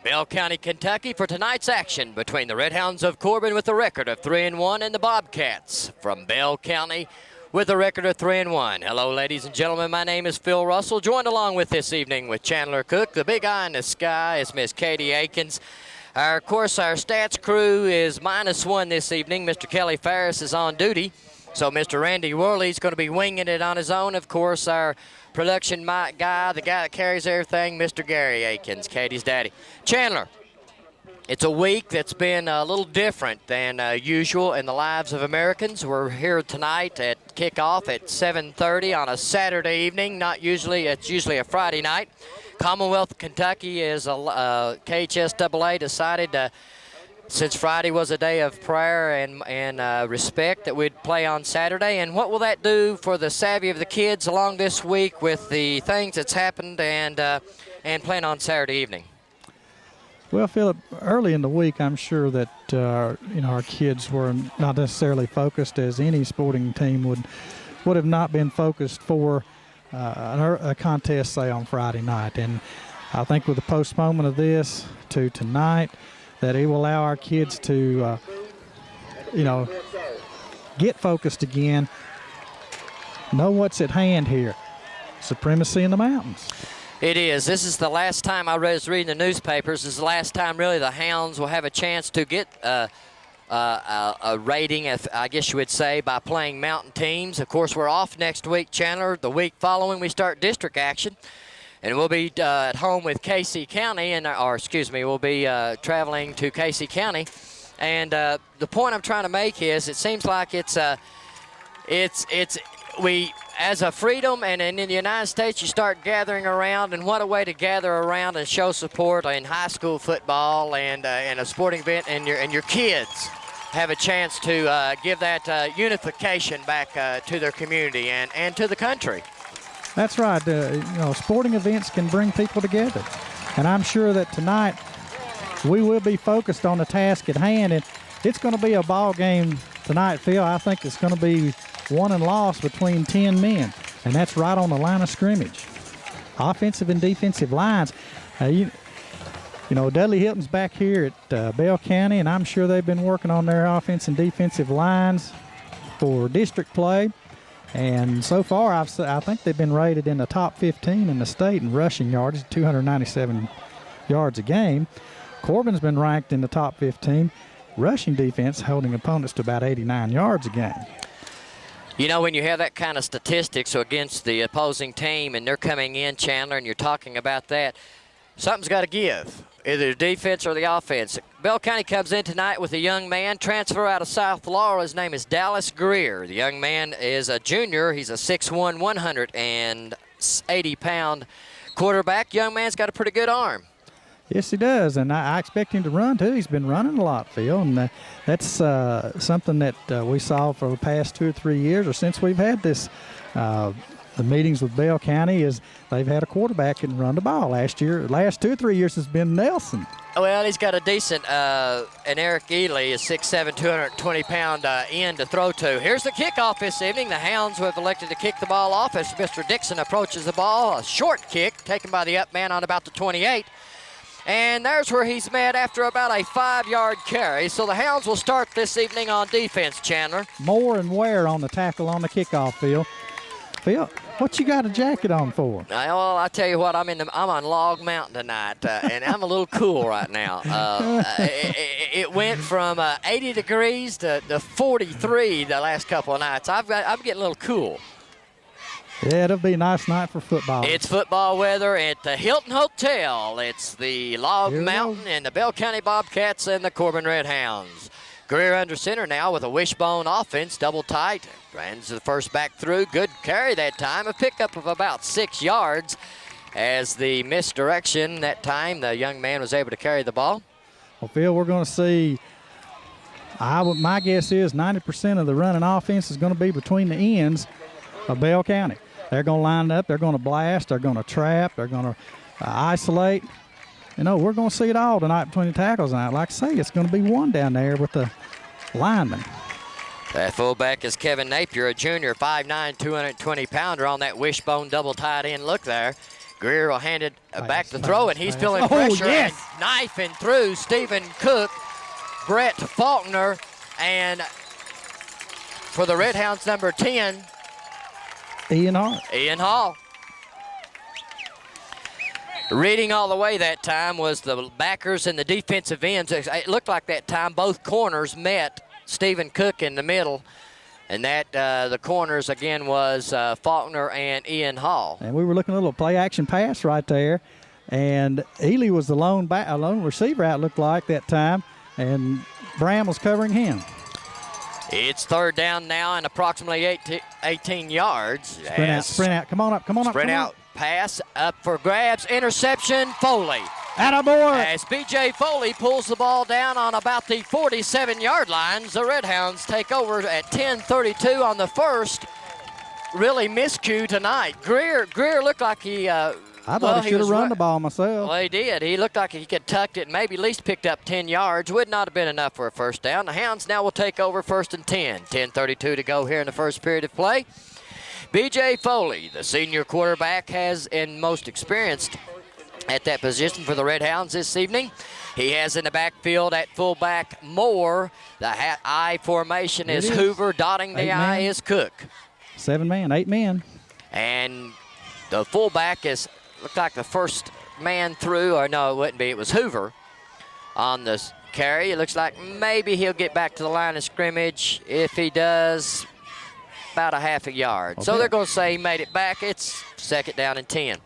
Bell County, Kentucky for tonight's action between the Red Hounds of Corbin with a record of 3-1 and the Bobcats from Bell County with a record of 3-1. Hello, ladies and gentlemen. My name is Phil Russell, joined along with this evening with Chandler Cook. The big eye in the sky is Miss Katie Akins. Of course, our stats crew is -1 this evening. Mr. Kelly Ferris is on duty. So Mr. Randy Worley's going to be winging it on his own. Of course, our production guy, the guy that carries everything, Mr. Gary Akins, Katie's daddy. Chandler, it's a week that's been a little different than usual in the lives of Americans. We're here tonight at kickoff at 7:30 on a Saturday evening. It's usually a Friday night. Commonwealth of Kentucky is KHSAA decided to, since Friday was a day of prayer and respect, that we'd play on Saturday. And what will that do for the savvy of the kids along this week with the things that's happened and playing on Saturday evening? Well, Philip, early in the week, I'm sure that our kids were not necessarily focused, as any sporting team would have not been focused for a contest, say, on Friday night. And I think with the postponement of this to tonight, that it will allow our kids to, get focused again, know what's at hand here, supremacy in the mountains. It is. This is the last time I was reading the newspapers. This is the last time, really, the Hounds will have a chance to get a rating, I guess you would say, by playing mountain teams. Of course, we're off next week, Chandler. The week following, we start district action. And we'll be at home with Casey County, we'll be traveling to Casey County. And the point I'm trying to make is, it seems like we, as a freedom, and in the United States, you start gathering around, and what a way to gather around and show support in high school football and a sporting event, and your kids have a chance to give that unification back to their community and to the country. That's right. Sporting events can bring people together. And I'm sure that tonight we will be focused on the task at hand. And it's going to be a ball game tonight, Phil. I think it's going to be won and lost between 10 men. And that's right on the line of scrimmage. Offensive and defensive lines. Dudley Hilton's back here at Bell County, and I'm sure they've been working on their offense and defensive lines for district play. And so far, I think they've been rated in the top 15 in the state in rushing yards, 297 yards a game. Corbin's been ranked in the top 15. Rushing defense, holding opponents to about 89 yards a game. When you have that kind of statistics against the opposing team and they're coming in, Chandler, and you're talking about that, something's got to give, either the defense or the offense. Bell County comes in tonight with a young man, transfer out of South Laurel. His name is Dallas Greer. The young man is a junior. He's a 6'1", 180-pound quarterback. Young man's got a pretty good arm. Yes, he does, and I expect him to run, too. He's been running a lot, Phil, and that's something that we saw for the past 2 or 3 years, or since we've had this the meetings with Bell County, is they've had a quarterback that can run the ball. Last 2 or 3 years has been Nelson. Well, he's got a decent, and Eric Ely is 6'7", 220-pound end to throw to. Here's the kickoff this evening. The Hounds who have elected to kick the ball off as Mr. Dixon approaches the ball. A short kick taken by the up man on about the 28. And there's where he's met after about a 5-yard carry. So the Hounds will start this evening on defense, Chandler. Moore and Ware on the tackle on the kickoff, Phil. Phil, what you got a jacket on for? Well, I tell you what, I'm on Log Mountain tonight, and I'm a little cool right now. It went from 80 degrees to 43 the last couple of nights. I'm getting a little cool. Yeah, it'll be a nice night for football. It's football weather at the Hilton Hotel. It's the Log Mountain and the Bell County Bobcats and the Corbin Red Hounds. Greer under center now with a wishbone offense, double tight. Runs the first back through. Good carry that time. A pickup of about 6 yards as the misdirection that time. The young man was able to carry the ball. Well, Phil, we're going to see, my guess is 90% of the running offense is going to be between the ends of Bell County. They're going to line up. They're going to blast. They're going to trap. They're going to isolate. We're going to see it all tonight between the tackles. And like I say, it's going to be one down there with the lineman. That fullback is Kevin Napier, a junior, 5'9", 220-pounder on that wishbone double tight end look there. Greer will hand it back to Pass, throw, pass, and he's pass. feeling Oh, pressure yes. and knifing through Stephen Cook, Brett Faulkner, and for the Red Hounds, number 10, Ian Hart. Ian Hall. Reading all the way that time was the backers and the defensive ends. It looked like that time both corners met Stephen Cook in the middle, and that the corners again was Faulkner and Ian Hall. And we were looking at a little play-action pass right there, and Ely was the lone receiver out, looked like, that time, and Bram was covering him. It's third down now and approximately 18 yards. Sprint out. Come on up. Sprint out. Pass up for grabs. Interception. Foley. Attaboy. As B.J. Foley pulls the ball down on about the 47-yard line, the Red Hounds take over at 10:32 on the first. Really miscue tonight. Greer looked like he. I thought he should have run the ball myself. Well, he did. He looked like he could tucked it and maybe at least picked up 10 yards. Would not have been enough for a first down. The Hounds now will take over 1st and 10. 10:32 to go here in the first period of play. B.J. Foley, the senior quarterback, has and most experienced at that position for the Red Hounds this evening. He has in the backfield at fullback Moore. The I formation is Hoover. Dotting the I is Cook. 7 men, 8 men. And the fullback looked like the first man through, or no, it wouldn't be. It was Hoover on the carry. It looks like maybe he'll get back to the line of scrimmage. If he does, about a half a yard. Okay. So they're going to say he made it back. It's 2nd down and 10.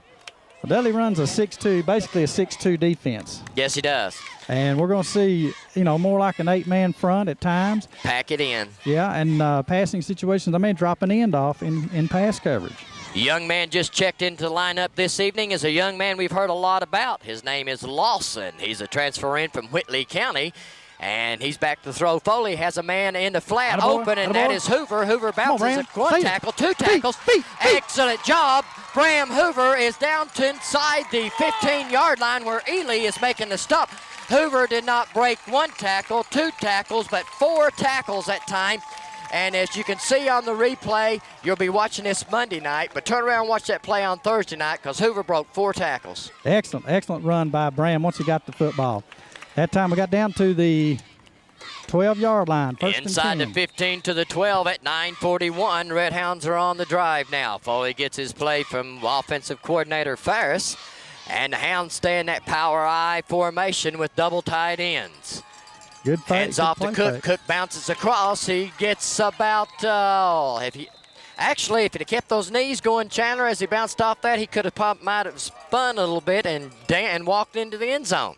Well, Dudley runs a 6-2, basically a 6-2 defense. Yes, he does. And we're going to see, more like an 8-man front at times. Pack it in. Yeah, and passing situations, drop an end off in pass coverage. A young man just checked into the lineup this evening is a young man we've heard a lot about. His name is Lawson. He's a transfer in from Whitley County. And he's back to throw. Foley has a man in the flat open, and that is Hoover. Hoover bounces one tackle, 2 tackles. Excellent job. Bram Hoover is down to inside the 15-yard line where Ely is making the stop. Hoover did not break 1 tackle, 2 tackles, but 4 tackles that time. And as you can see on the replay, you'll be watching this Monday night, but turn around and watch that play on Thursday night because Hoover broke 4 tackles. Excellent run by Bram once he got the football. That time we got down to the 12-yard line. Inside the 15 to the 12 at 9:41. Red Hounds are on the drive now. Foley gets his play from offensive coordinator Ferris. And the Hounds stay in that power I formation with double tight ends. Good fake. Hands off to Cook. Cook bounces across. He gets about, if he'd have kept those knees going, Chandler, as he bounced off that, he might have spun a little bit and walked into the end zone.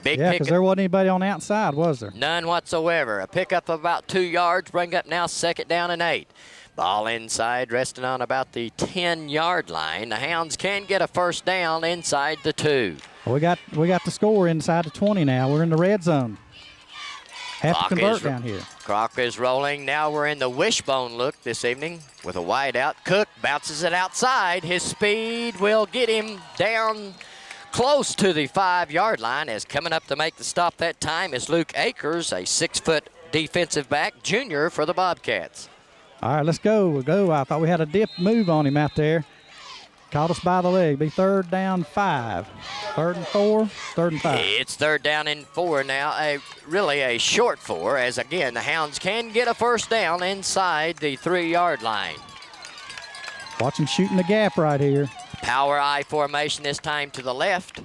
Yeah, because there wasn't anybody on the outside, was there? None whatsoever. A pickup of about 2 yards, bring up now 2nd down and 8. Ball inside, resting on about the 10-yard line. The Hounds can get a first down inside the 2. Well, we got the score inside the 20 now. We're in the red zone. Have to convert down here. Clock is rolling. Now we're in the wishbone look this evening with a wide out. Cook bounces it outside. His speed will get him down close to the 5-yard line. As coming up to make the stop that time is Luke Akers, a 6-foot defensive back junior for the Bobcats. All right, let's go. We'll go. I thought we had a dip move on him out there. Caught us by the leg. Be 3rd down 5. 3rd and 4, 3rd and 5. It's 3rd down and 4 now. Really a short 4, as again the Hounds can get a first down inside the 3-yard line. Watch him shooting the gap right here. Power I formation this time to the left.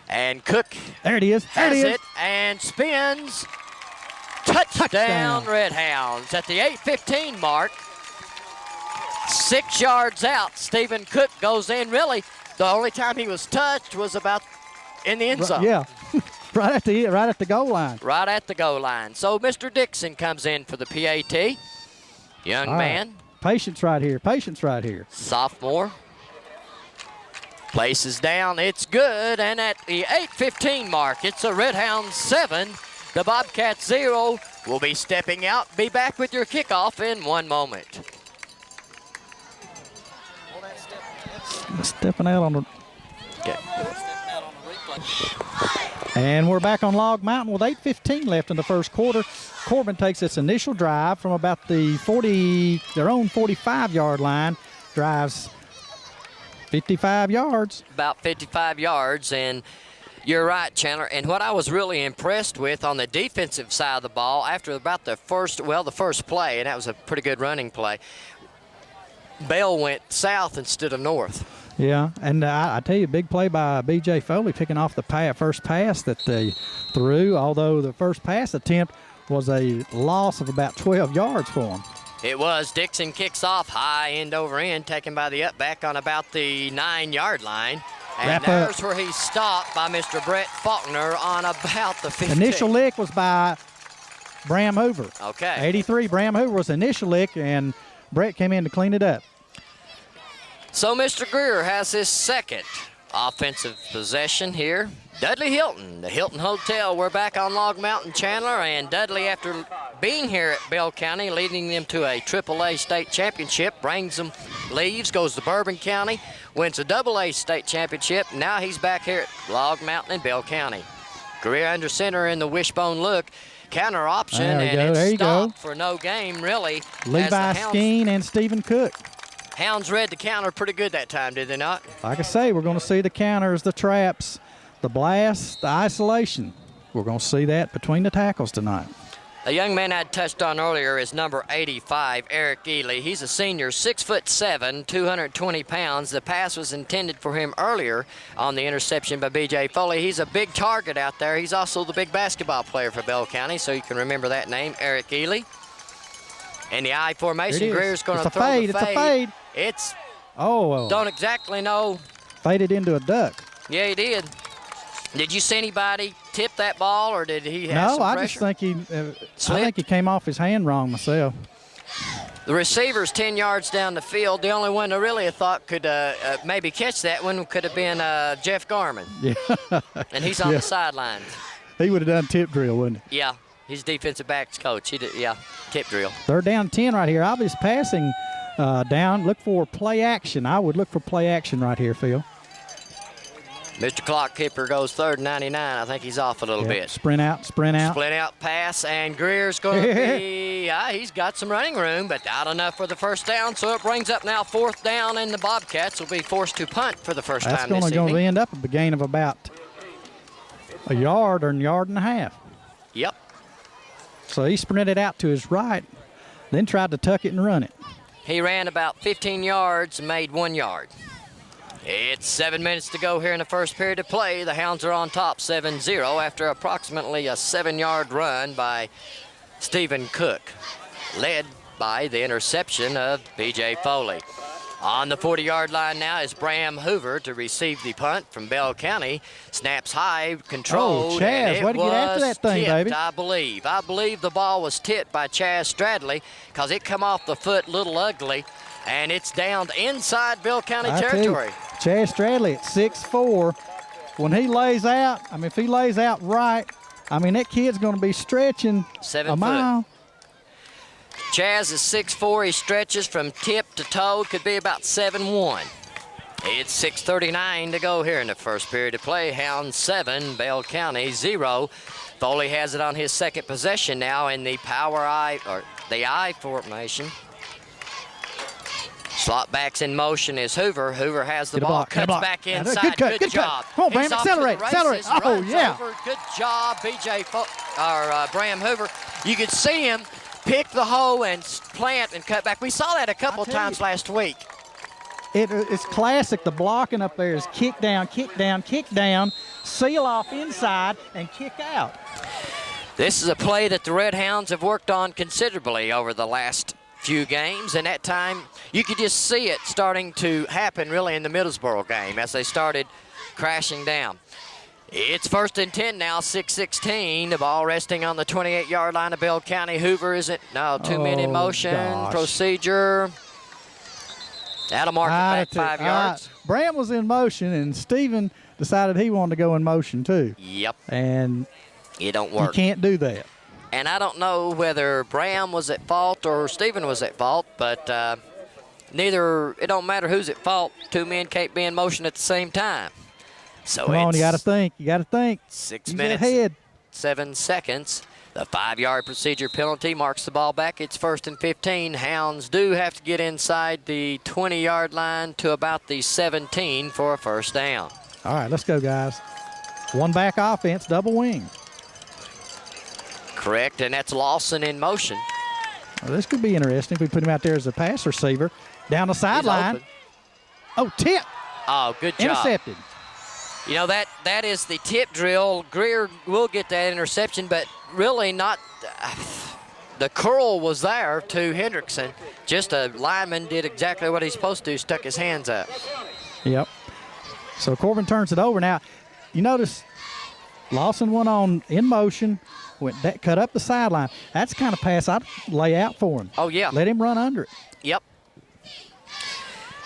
And Cook there it is. Has it and spins. Touchdown Red Hounds at the 8:15 mark. 6 yards out. Stephen Cook goes in. Really, the only time he was touched was about in the end zone. Yeah, right at the goal line. Right at the goal line. So Mr. Dixon comes in for the PAT. Young man. Patience right here. Sophomore. Places down. It's good. And at the 8:15 mark, it's a Red Hounds 7. The Bobcats 0 will be stepping out. Be back with your kickoff in 1 moment. Stepping out on the. Okay. And we're back on Log Mountain with 8:15 left in the first quarter. Corbin takes its initial drive from about their own 45-yard line, drives 55 yards. About 55 yards, and you're right, Chandler. And what I was really impressed with on the defensive side of the ball, after about the first play, and that was a pretty good running play, Bell went south instead of north. Yeah, and I tell you, big play by B.J. Foley picking off the first pass that they threw, although the first pass attempt was a loss of about 12 yards for him. It was. Dixon kicks off high end over end, taken by the upback on about the 9-yard line. And there's where he's stopped by Mr. Brett Faulkner on about the 15. Initial lick was by Bram Hoover. Okay. 83, Bram Hoover was the initial lick, and Brett came in to clean it up. So Mr. Greer has his second offensive possession here. Dudley Hilton, the Hilton Hotel. We're back on Log Mountain, Chandler, and Dudley, after being here at Bell County, leading them to a AAA state championship, leaves, goes to Bourbon County, wins a AA state championship. Now he's back here at Log Mountain in Bell County. Greer under center in the wishbone look. Counter option, and it's stopped for no game, really. Levi Skeen and Stephen Cook. Hounds read the counter pretty good that time, did they not? Like I say, we're going to see the counters, the traps, the blast, the isolation. We're going to see that between the tackles tonight. A young man I'd touched on earlier is number 85, Eric Ely. He's a senior, 6'7", 220 pounds. The pass was intended for him earlier on the interception by B.J. Foley. He's a big target out there. He's also the big basketball player for Bell County, so you can remember that name, Eric Ely. In the I formation, Greer's going to throw the fade. It's a fade. It's, well. Don't exactly know. Faded into a duck. Yeah, he did. Did you see anybody tip that ball, or did he have some pressure? No, I just think I think he came off his hand wrong myself. The receiver's 10 yards down the field. The only one I really thought could maybe catch that one could have been Jeff Garman. Yeah. And he's on the sidelines. He would have done tip drill, wouldn't he? Yeah, he's defensive backs coach. He did, yeah, tip drill. Third down 10 right here. Obvious passing down. Look for play action. I would look for play action right here, Phil. Mr. Clock Keeper goes third and 99. I think he's off a little bit. Sprint out, sprint out. Split out pass, and Greer's going to be, he's got some running room, but not enough for the first down, so it brings up now fourth down, and the Bobcats will be forced to punt for the first time this evening. That's going to end up a gain of about a yard or a yard and a half. Yep. So he sprinted out to his right, then tried to tuck it and run it. He ran about 15 yards and made 1 yard. It's 7 minutes to go here in the first period of play. The Hounds are on top 7-0 after approximately a 7-yard run by Stephen Cook, led by the interception of B.J. Foley. On the 40-yard line now is Bram Hoover to receive the punt from Bell County. Snaps high, controlled, Chaz, and it way to get after that thing, tipped, baby. I believe the ball was tipped by Chaz Stradley because it come off the foot little ugly, and it's down inside Bell County territory. Chaz Stradley at 6'4". When he lays out, if he lays out right, that kid's going to be stretching 7 a mile. Chaz is 6'4". He stretches from tip to toe. Could be about 7'1". It's 6:39 to go here in the first period of play. Hounds 7, Bell County 0. Foley has it on his second possession now in the the I formation. Slot backs in motion is Hoover. Hoover has the ball, cuts back inside. Good job. Come on, Bram, accelerate. Oh, yeah. Over. Good job, Bram Hoover. You could see him pick the hole and plant and cut back. We saw that a couple times last week. It's classic. The blocking up there is kick down, seal off inside, and kick out. This is a play that the Red Hounds have worked on considerably over the last few games, and that time you could just see it starting to happen really in the Middlesboro game as they started crashing down. It's 1st and 10 now, 6:16. The ball resting on the 28-yard line of Bell County. Hoover isn't, two men in motion, procedure. That'll mark it back 5 yards. Bram was in motion, and Steven decided he wanted to go in motion too. Yep. And it don't work. You can't do that. And I don't know whether Bram was at fault or Stephen was at fault, but it don't matter who's at fault. Two men can't be in motion at the same time. So Come on, you got to think. 6 minutes, 7 seconds. The 5-yard procedure penalty marks the ball back. It's 1st and 15. Hounds do have to get inside the 20-yard line to about the 17 for a first down. All right, let's go, guys. One back offense, double wing. Correct, and that's Lawson in motion. Well, this could be interesting if we put him out there as a pass receiver. Down the sideline. Oh, tip. Oh, good job. Intercepted. You know, that is the tip drill. Greer will get that interception, but really not. The curl was there to Hendrickson. Just a lineman did exactly what he's supposed to, stuck his hands up. Yep. So Corbin turns it over. Now, you notice Lawson went on in motion, cut up the sideline. That's the kind of pass I'd lay out for him. Oh, yeah. Let him run under it. Yep.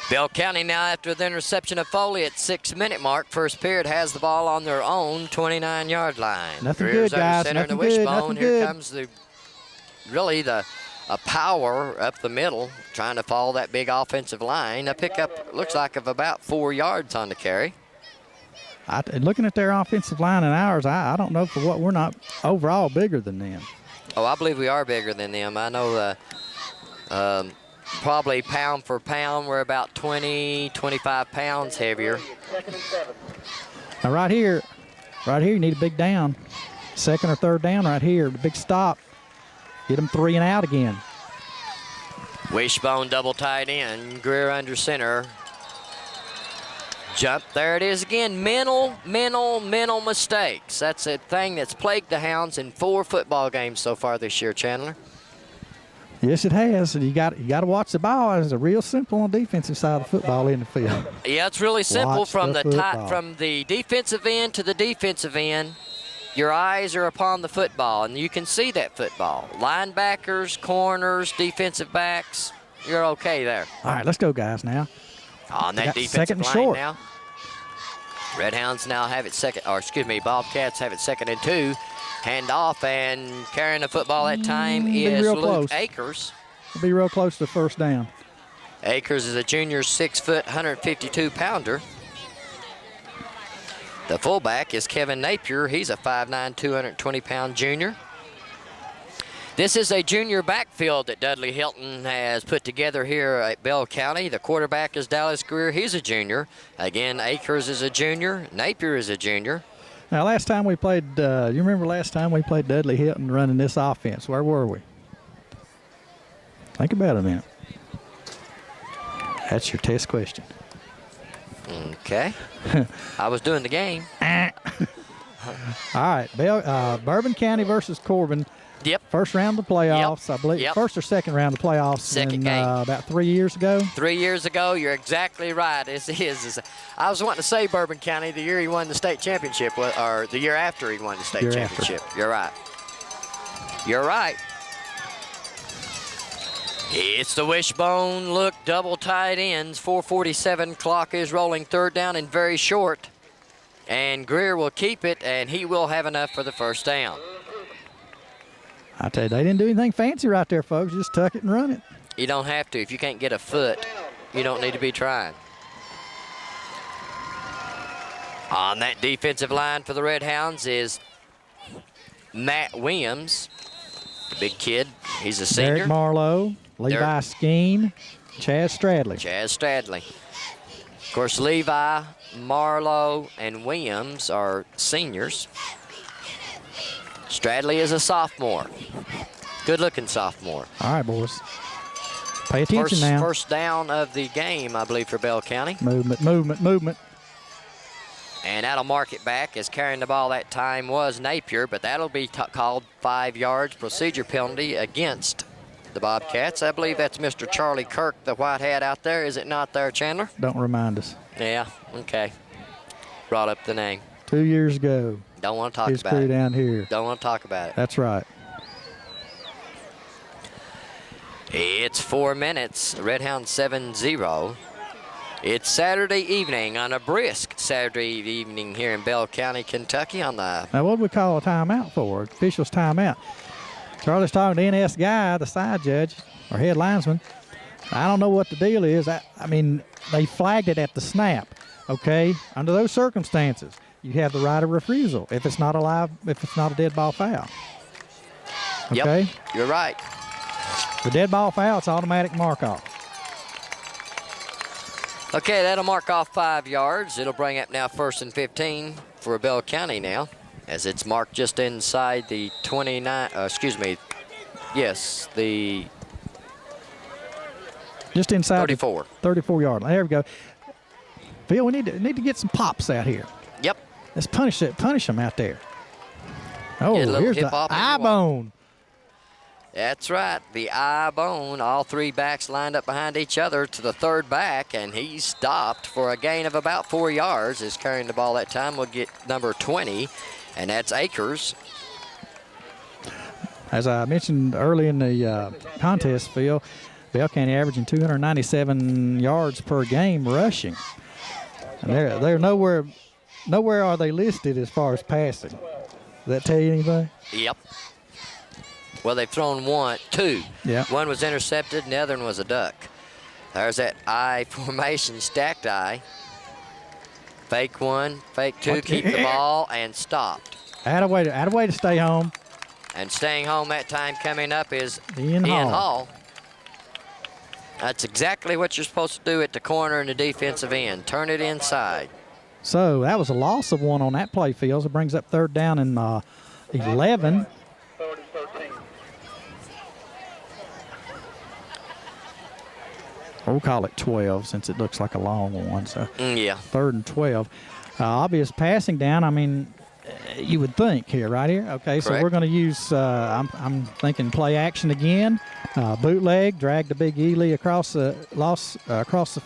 Bell County now, after the interception of Foley at 6-minute mark, first period has the ball on their own 29-yard line. Nothing Greer's good, guys. Center Nothing in the good. wishbone. Nothing Here good. comes a power up the middle, trying to follow that big offensive line. A pickup looks like of about 4 yards on the carry. Looking at their offensive line and ours, I don't know for what we're not overall bigger than them. Oh, I believe we are bigger than them. I know probably pound for pound, we're about 20, 25 pounds heavier. Now right here, you need a big down. Second or third down right here, the big stop. Get them 3 and out again. Wishbone double tight end, Greer under center. Jump, there it is again. Mental mistakes. That's a thing that's plagued the Hounds in 4 football games so far this year, Chandler. Yes, it has. And you got to watch the ball. It's a real simple on the defensive side of football in the field. Yeah, it's really simple. Watch From the the defensive end to the defensive end. Your eyes are upon the football, and you can see that football. Linebackers, corners, defensive backs, you're okay there. All right, let's go, guys, now. On that defensive second and line short. now. Red Hounds now have it Bobcats have it 2nd and 2. Hand off, and carrying the football that time is real Luke close. Akers. We'll be real close to first down. Akers is a junior, 6-foot, 152-pounder. The fullback is Kevin Napier. He's a 5'9", 220-pound junior. This is a junior backfield that Dudley Hilton has put together here at Bell County. The quarterback is Dallas Greer. He's a junior. Again, Akers is a junior. Napier is a junior. Now, last time we played, you remember last time we played Dudley Hilton running this offense? Where were we? Think about it a minute. That's your test question. Okay. I was doing the game. All right, Bourbon County versus Corbin. Yep. First round of the playoffs, Yep. I believe. Yep. First or second round of playoffs. Second game. About 3 years ago. 3 years ago, you're exactly right. I was wanting to say Bourbon County the year he won the state championship, or the year after he won the state championship. You're right. You're right. It's the wishbone look, double tight ends. 4:47 clock is rolling. 3rd down and very short. And Greer will keep it, and he will have enough for the first down. I tell you, they didn't do anything fancy right there, folks. Just tuck it and run it. You don't have to. If you can't get a foot, you don't need to be trying. On that defensive line for the Red Hounds is Matt Williams, the big kid. He's a senior. Derek Marlowe, Levi Skeen, Chaz Stradley. Chaz Stradley. Of course, Levi, Marlowe, and Williams are seniors. Stradley is a sophomore. Good-looking sophomore. All right, boys. Pay attention now. First down of the game, I believe, for Bell County. Movement. And that'll mark it back, as carrying the ball that time was Napier, but that'll be called 5 yards procedure penalty against the Bobcats. I believe that's Mr. Charlie Kirk, the white hat out there. Is it not there, Chandler? Don't remind us. Yeah, okay. Brought up the name. 2 years ago. Don't want to talk His about crew it. down here. Don't want to talk about it. That's right. It's 4 minutes. Red Hound 7-0. It's Saturday evening, on a brisk Saturday evening here in Bell County, Kentucky. On the Now, what do we call a timeout for? Officials timeout. Charlie's talking to NS Guy, the side judge, or head linesman. I don't know what the deal is. I mean, they flagged it at the snap. Okay, under those circumstances, you have the right of refusal if it's not a dead ball foul. Okay? Yep, you're right. The dead ball foul, it's automatic mark off. Okay, that'll mark off 5 yards. It'll bring up now 1st and 15 for Bell County now, as it's marked just inside the 29, yes, the just inside 34. 34-yard line. There we go. Phil, we need to get some pops out here. Yep. Let's punish them out there. Oh, Get a little here's the hip-hop in eye your bone. That's right, the eye bone. All 3 backs lined up behind each other to the 3rd back, and he stopped for a gain of about 4 yards. Is carrying the ball that time. We'll get number 20, and that's Akers. As I mentioned early in the contest, Phil, Bell County averaging 297 yards per game rushing. And they're nowhere are they listed as far as passing. Does that tell you anything? Yep. Well, they've thrown 2. Yeah. One was intercepted, and the other one was a duck. There's that I formation, stacked I. Fake 1, fake 2, keep the ball, and stopped. Add a way to stay home. And staying home that time coming up is Ian Hall. That's exactly what you're supposed to do at the corner in the defensive end. Turn it inside. So that was a loss of 1 on that play, Phil. So it brings up 3rd down and 11. We'll call it 12 since it looks like a long one. So Yeah. 3rd and 12. Obvious passing down. I mean, you would think here, right here. Okay, so Correct. we're going to use. I'm thinking play action again. Bootleg, drag the big Ely across the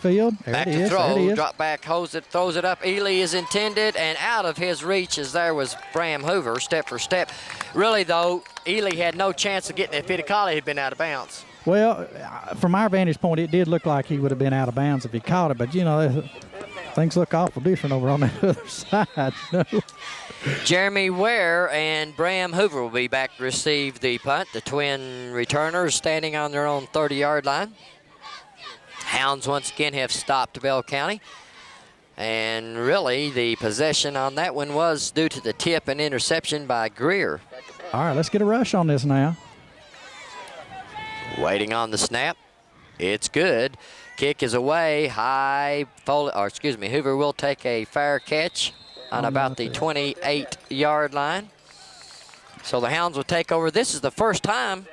field. There Back it to is. throw, There it is. drop back, throws it up. Ely is intended, and out of his reach as there was Bram Hoover, step for step. Really, though, Ely had no chance of getting it if he'd have caught it, he'd been out of bounds. Well, from our vantage point, it did look like he would have been out of bounds if he caught it, but you know, things look awful different over on the other side. You know? Jeremy Ware and Bram Hoover will be back to receive the punt. The twin returners standing on their own 30-yard line. Hounds once again have stopped Bell County. And really, the possession on that one was due to the tip and interception by Greer. All right, let's get a rush on this now. Waiting on the snap. It's good. Kick is away. Hoover will take a fair catch on about the 28-yard line. So the Hounds will take over. This is the first time.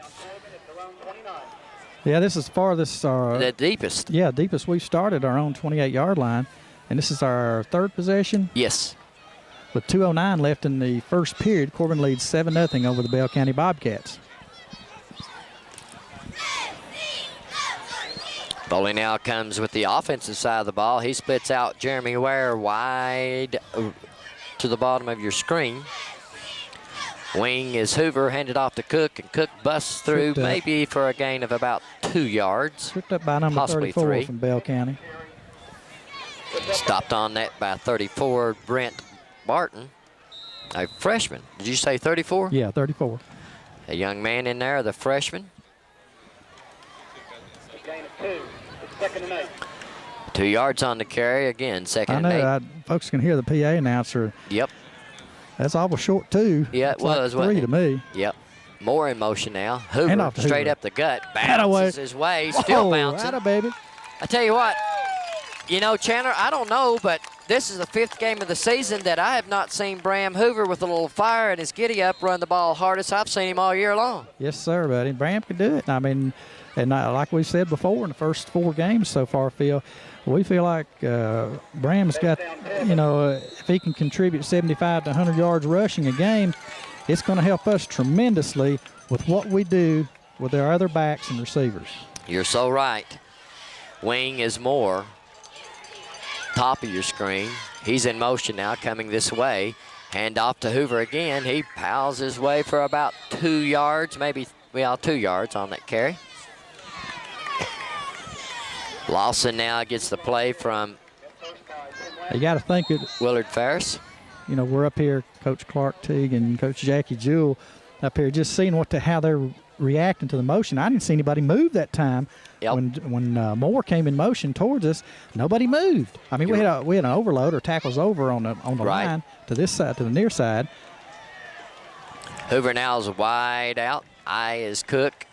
Yeah, this is farthest. The deepest. Yeah, deepest we've started our own 28-yard line. And this is our 3rd possession. Yes. With 2:09 left in the first period, Corbin leads 7-0 over the Bell County Bobcats. Foley now comes with the offensive side of the ball. He splits out Jeremy Ware wide to the bottom of your screen. Wing is Hoover, handed off to Cook, and Cook busts through maybe for a gain of about 2 yards. Tripped up by number possibly 34 3. from Bell County. Stopped on that by 34, Brent Barton, a freshman. Did you say 34? Yeah, 34. A young man in there, the freshman. Gain of 2. It's 2nd and 8. 2 yards on the carry, again, 2nd and 8. Folks can hear the PA announcer. Yep. That's awful short, too. Yeah, it was, like 3 to me. Yep. More in motion now. Hoover straight Hoover. up the gut. Bounces his way, still bouncing. Atta baby. I tell you what, you know, Chandler, I don't know, but this is the 5th game of the season that I have not seen Bram Hoover with a little fire and his giddy-up run the ball hardest I've seen him all year long. Yes, sir, buddy. Bram can do it. I mean, and like we said before, in the first 4 games so far, Phil, we feel like Bram's got, you know, if he can contribute 75 to 100 yards rushing a game, it's going to help us tremendously with what we do with our other backs and receivers. You're so right. Wing is Moore. Top of your screen. He's in motion now, coming this way. Hand off to Hoover again. He pals his way for about 2 yards, maybe 2 yards on that carry. Lawson now gets the play from You got to think it. Willard Ferris. You know, we're up here, Coach Clark Teague and Coach Jackie Jewell up here, just seeing how they're reacting to the motion. I didn't see anybody move that time. Yep. When Moore came in motion towards us, nobody moved. I mean, we had an overload or tackles over on the Right. line to this side, to the near side. Hoover now is wide out. I is Cook.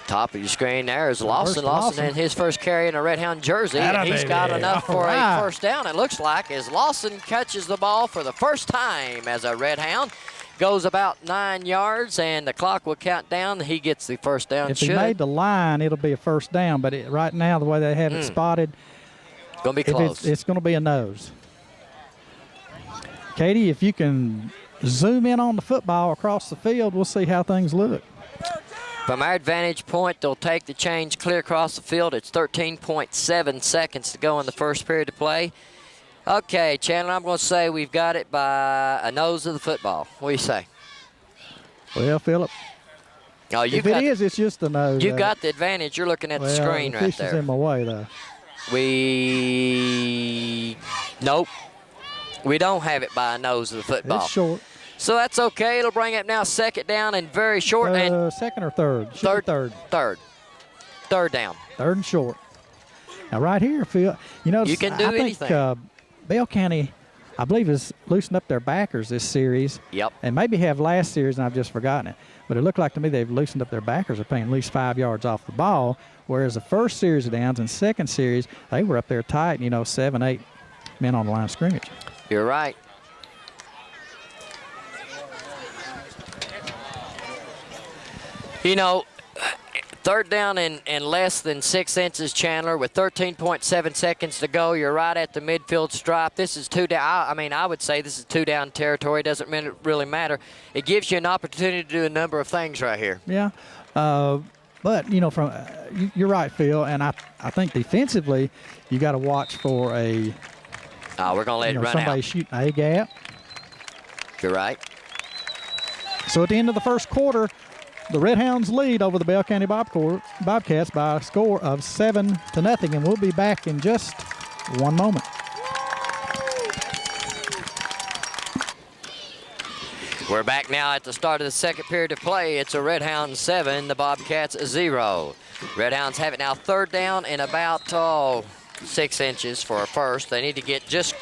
Top of your screen there is Lawson. Lawson in his first carry in a Red Hound jersey. And he's got enough for a first down, it looks like, as Lawson catches the ball for the first time as a Red Hound. Goes about 9 yards, and the clock will count down. He gets the first down. If he made the line, it'll be a first down. But right now, the way they have it spotted, going to be close. It's going to be a nose. Katie, if you can zoom in on the football across the field, we'll see how things look. From our vantage point, they'll take the change clear across the field. It's 13.7 seconds to go in the first period of play. Okay, Chandler, I'm going to say we've got it by a nose of the football. What do you say? Well, Philip, if it is, it's just a nose. You got the advantage. You're looking at the screen the right fish there. is in my way, though. Nope. We don't have it by a nose of the football. It's short. So that's okay. It'll bring up now second down and very short. And second or third? Third down. Third and short. Now, right here, Phil, you can do anything. I think Bell County, I believe, has loosened up their backers this series. Yep. And maybe have last series, and I've just forgotten it. But it looked like to me they've loosened up their backers. They're playing at least 5 yards off the ball, whereas the first series of downs and second series, they were up there tight, 7, 8 men on the line of scrimmage. You're right. Third down and less than 6 inches, Chandler, with 13.7 seconds to go. You're right at the midfield stripe. This is two down. I would say this is two down territory. Doesn't really matter. It gives you an opportunity to do a number of things right here. Yeah. But, you're right, Phil, and I think defensively you got to watch for we're going to let it run somebody out. shooting a gap. You're right. So at the end of the first quarter, the Red Hounds lead over the Bell County Bobcats by a score of 7-0, and we'll be back in just one moment. We're back now at the start of the second period of play. It's a Red Hound 7, the Bobcats 0. Red Hounds have it now third down and about 6 inches for a first. They need to get just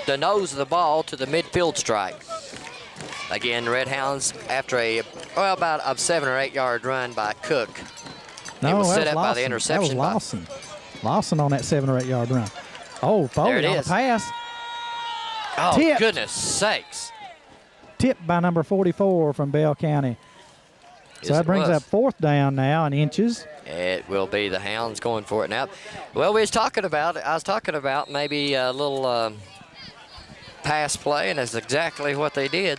the nose of the ball to the midfield stripe. Again, Red Hounds after about a 7 or 8 yard run by Cook. It was set up by the interception. That was Lawson. Lawson on that 7 or 8 yard run. Oh, Foley on the pass. Oh, Tipped. Goodness sakes. Tipped by number 44 from Bell County. So that brings up fourth down now in inches. It will be the Hounds going for it now. Well, I was talking about maybe a little pass play, and that's exactly what they did.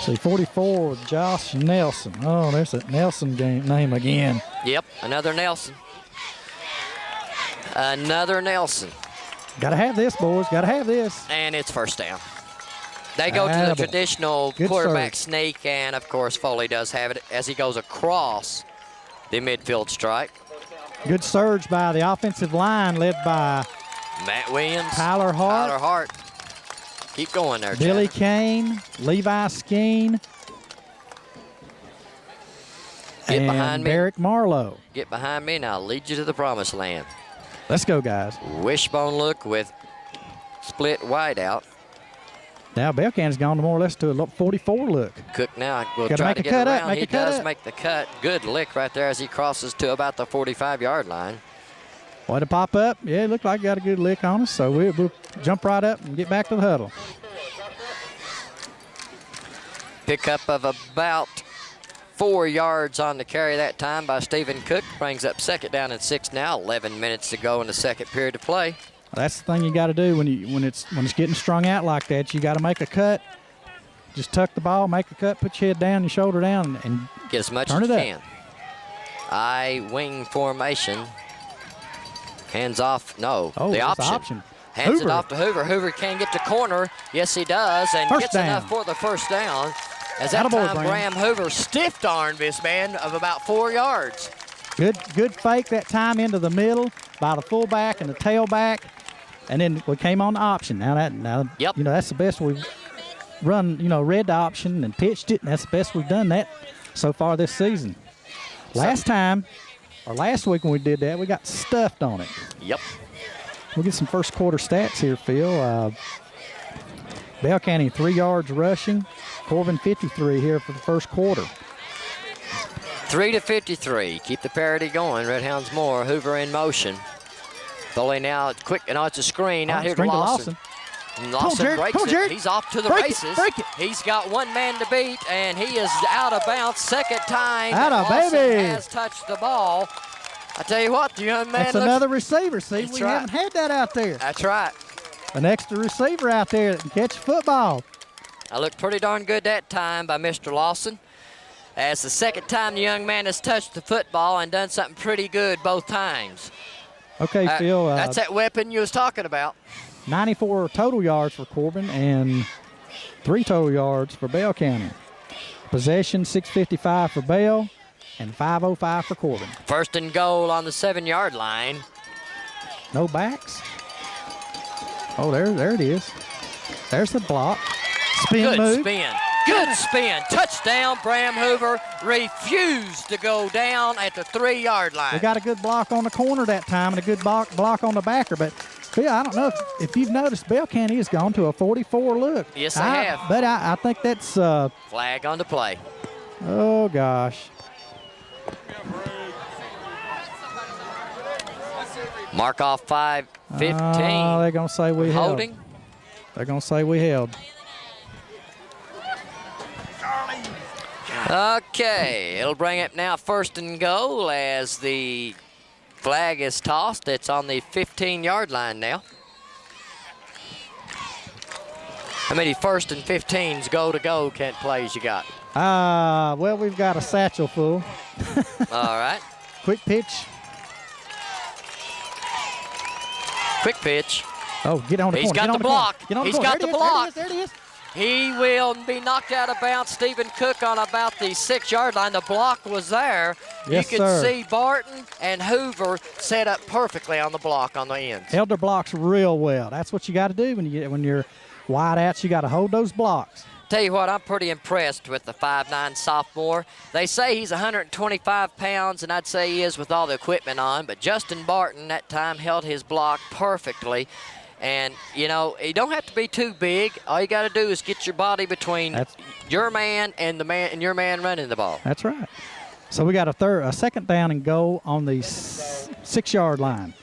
See, 44, Josh Nelson. Oh, there's that Nelson name again. Yep, another Nelson. Another Nelson. Got to have this, boys. Got to have this. And it's first down. They go to the traditional quarterback sneak, and, of course, Foley does have it as he goes across the midfield stripe. Good surge by the offensive line led by Matt Williams. Tyler Hart. Keep going there, Billy Chad. Kane, Levi Skeen, Get behind me. Derek Marlowe. Get behind me, and I'll lead you to the promised land. Let's go, guys. Wishbone look with split wide out. Now Bell County's gone to more or less to a 44 look. Cook now will Gotta try make to a get cut around. up, make He a cut does up. make the cut. Good lick right there as he crosses to about the 45-yard line. Way to pop up. Yeah, it looked like got a good lick on us, so we'll jump right up and get back to the huddle. Pickup of about 4 yards on the carry that time by Stephen Cook. Brings up second down and 6 now. 11 minutes to go in the second period of play. That's the thing you got to do when it's getting strung out like that. You got to make a cut. Just tuck the ball, make a cut, put your head down, your shoulder down, and get as much turn as it you up. can. I-wing formation. Hands off. No, Oh, the that's option. the Hands Hoover. it off to Hoover. Hoover can get to corner. Yes, he does, and First gets down. enough for the first down. As that Attaboy, time, Graham. Graham Hoover stiff-armed this man of about 4 yards. Good fake that time into the middle by the fullback and the tailback, and then we came on the option. Now Yep. that's the best we've run. Read the option and pitched it, and that's the best we've done that so far this season. Last week when we did that, we got stuffed on it. Yep. We'll get some first quarter stats here, Phil. Bell County 3 yards rushing. Corbin 53 here for the first quarter. 3-53. Keep the parity going. Red Hounds more. Hoover in motion. Foley now quick. And it's a screen out here to Screen Lawson. And Lawson breaks it. Jared. He's off to the Break races. it, break it. He's got one man to beat, and he is out of bounds. Second time Lawson has touched the ball. I tell you what, the young man That's another receiver. See, we right. haven't had that out there. That's right. An extra receiver out there that can catch a football. I looked pretty darn good that time by Mr. Lawson. As the second time the young man has touched the football and done something pretty good both times. Okay, Phil. That's that weapon you was talking about. 94 total yards for Corbin and 3 total yards for Bell County. Possession 6:55 for Bell and 5:05 for Corbin. First and goal on the 7-yard line. No backs. Oh, there it is. There's the block. Spin move. Good spin. Touchdown. Bram Hoover refused to go down at the 3-yard line. We got a good block on the corner that time and a good block on the backer. But, Phil, I don't know if you've noticed, Bell County has gone to a 44 look. Yes, they have. But I think that's flag on the play. Oh, gosh. Mark off 5-15. They're going to say we held. Holding. They're going to say we held. Okay, it'll bring up now first and goal as the flag is tossed. It's on the 15-yard line now. How many first and 15s go-to-go plays you got? Well, we've got a satchel full. All right. Quick pitch. Quick pitch. Oh, get on the corner. He's got the block. He's got the block. There it is. He will be knocked out of bounds. Stephen Cook on about the 6-yard line. The block was there. Yes, you can sir. see Barton and Hoover set up perfectly on the block on the ends. Held their blocks real well. That's what you got to do when you're wide outs. You got to hold those blocks. Tell you what, I'm pretty impressed with the 5'9" sophomore. They say he's 125 pounds, and I'd say he is with all the equipment on, but Justin Barton that time held his block perfectly. And, you know, you don't have to be too big. All you got to do is get your body between your man and your man running the ball. That's right. So we got a second down and goal on the 6-yard line.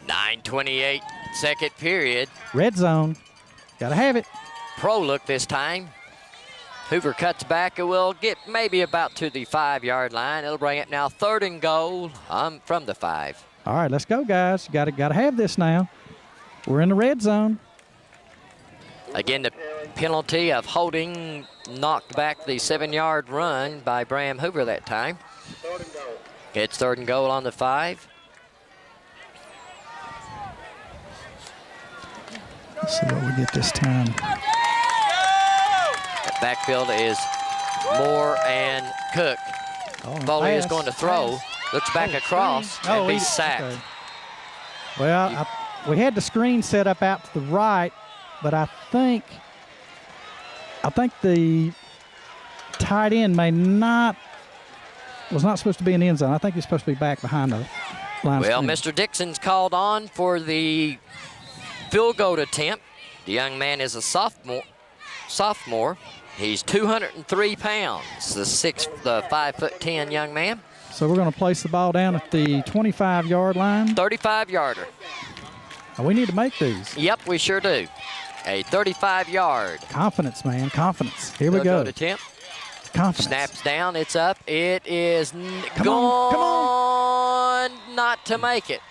9:28 second period. Red zone. Got to have it. Pro look this time. Hoover cuts back and will get maybe about to the 5-yard line. It'll bring it now third and goal from the 5. All right, let's go, guys. Got to have this now. We're in the red zone. Again, the penalty of holding knocked back the 7-yard run by Bram Hoover that time. Third and goal. It's third and goal on the 5. Let's see what we get this time. That backfield is Moore and Cook. Foley is going to throw. Looks back across and be sacked. Okay. Well, we had the screen set up out to the right, but I think the tight end was not supposed to be in the end zone. I think he's supposed to be back behind the line. Well, Mr. Dixon's called on for the field goal attempt. The young man is a sophomore. He's 203 pounds, the 5'10" young man. So we're going to place the ball down at the 25-yard line. 35-yarder. We need to make these. Yep, we sure do. A 35-yard. Confidence, man, confidence. Here we go. Attempt. Confidence. Snaps down, it's up. It is Come on. Not to make it.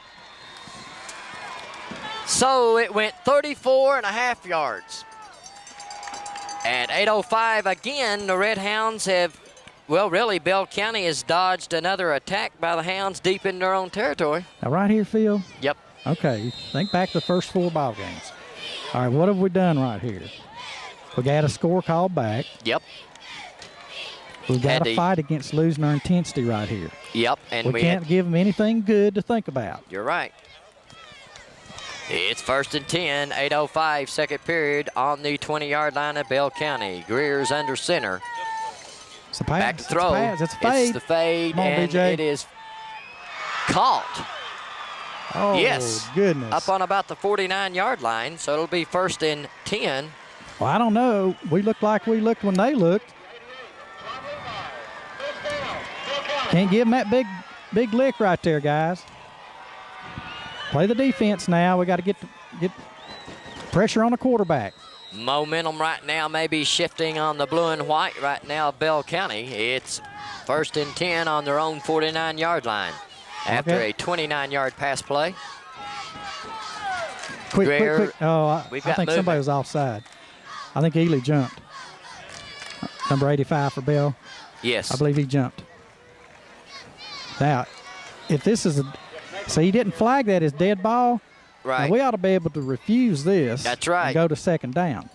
So it went 34.5 yards. At 8:05 again, the Red Hounds have, well, really, Bell County has dodged another attack by the Hounds deep in their own territory. Now, right here, Phil. Yep. Okay, think back to the first 4 ball games. All right, what have we done right here? We got a score called back. Yep. We've got to fight against losing our intensity right here. Yep. And we can't give them anything good to think about. You're right. It's first and 10, 8:05 second period on the 20-yard line of Bell County. Greer's under center. It's a pass. Back to throw. It's a fade. It's the fade, Come on, and BJ. it is caught. Oh, yes. Goodness. Up on about the 49-yard line, so it'll be first and 10 Well, I don't know. We looked like we looked when they looked. Can't give them that big lick right there, guys. Play the defense now. We got to get pressure on the quarterback. Momentum right now may be shifting on the blue and white right now, Bell County. It's 1st and 10 on their own 49-yard line after a 29-yard pass play. Quick. Oh, I think movement. somebody was offside. I think Ely jumped. Number 85 for Bell. Yes. I believe he jumped. Now, if this is so he didn't flag that as dead ball. Right. Now we ought to be able to refuse this. That's right. And go to 2nd down.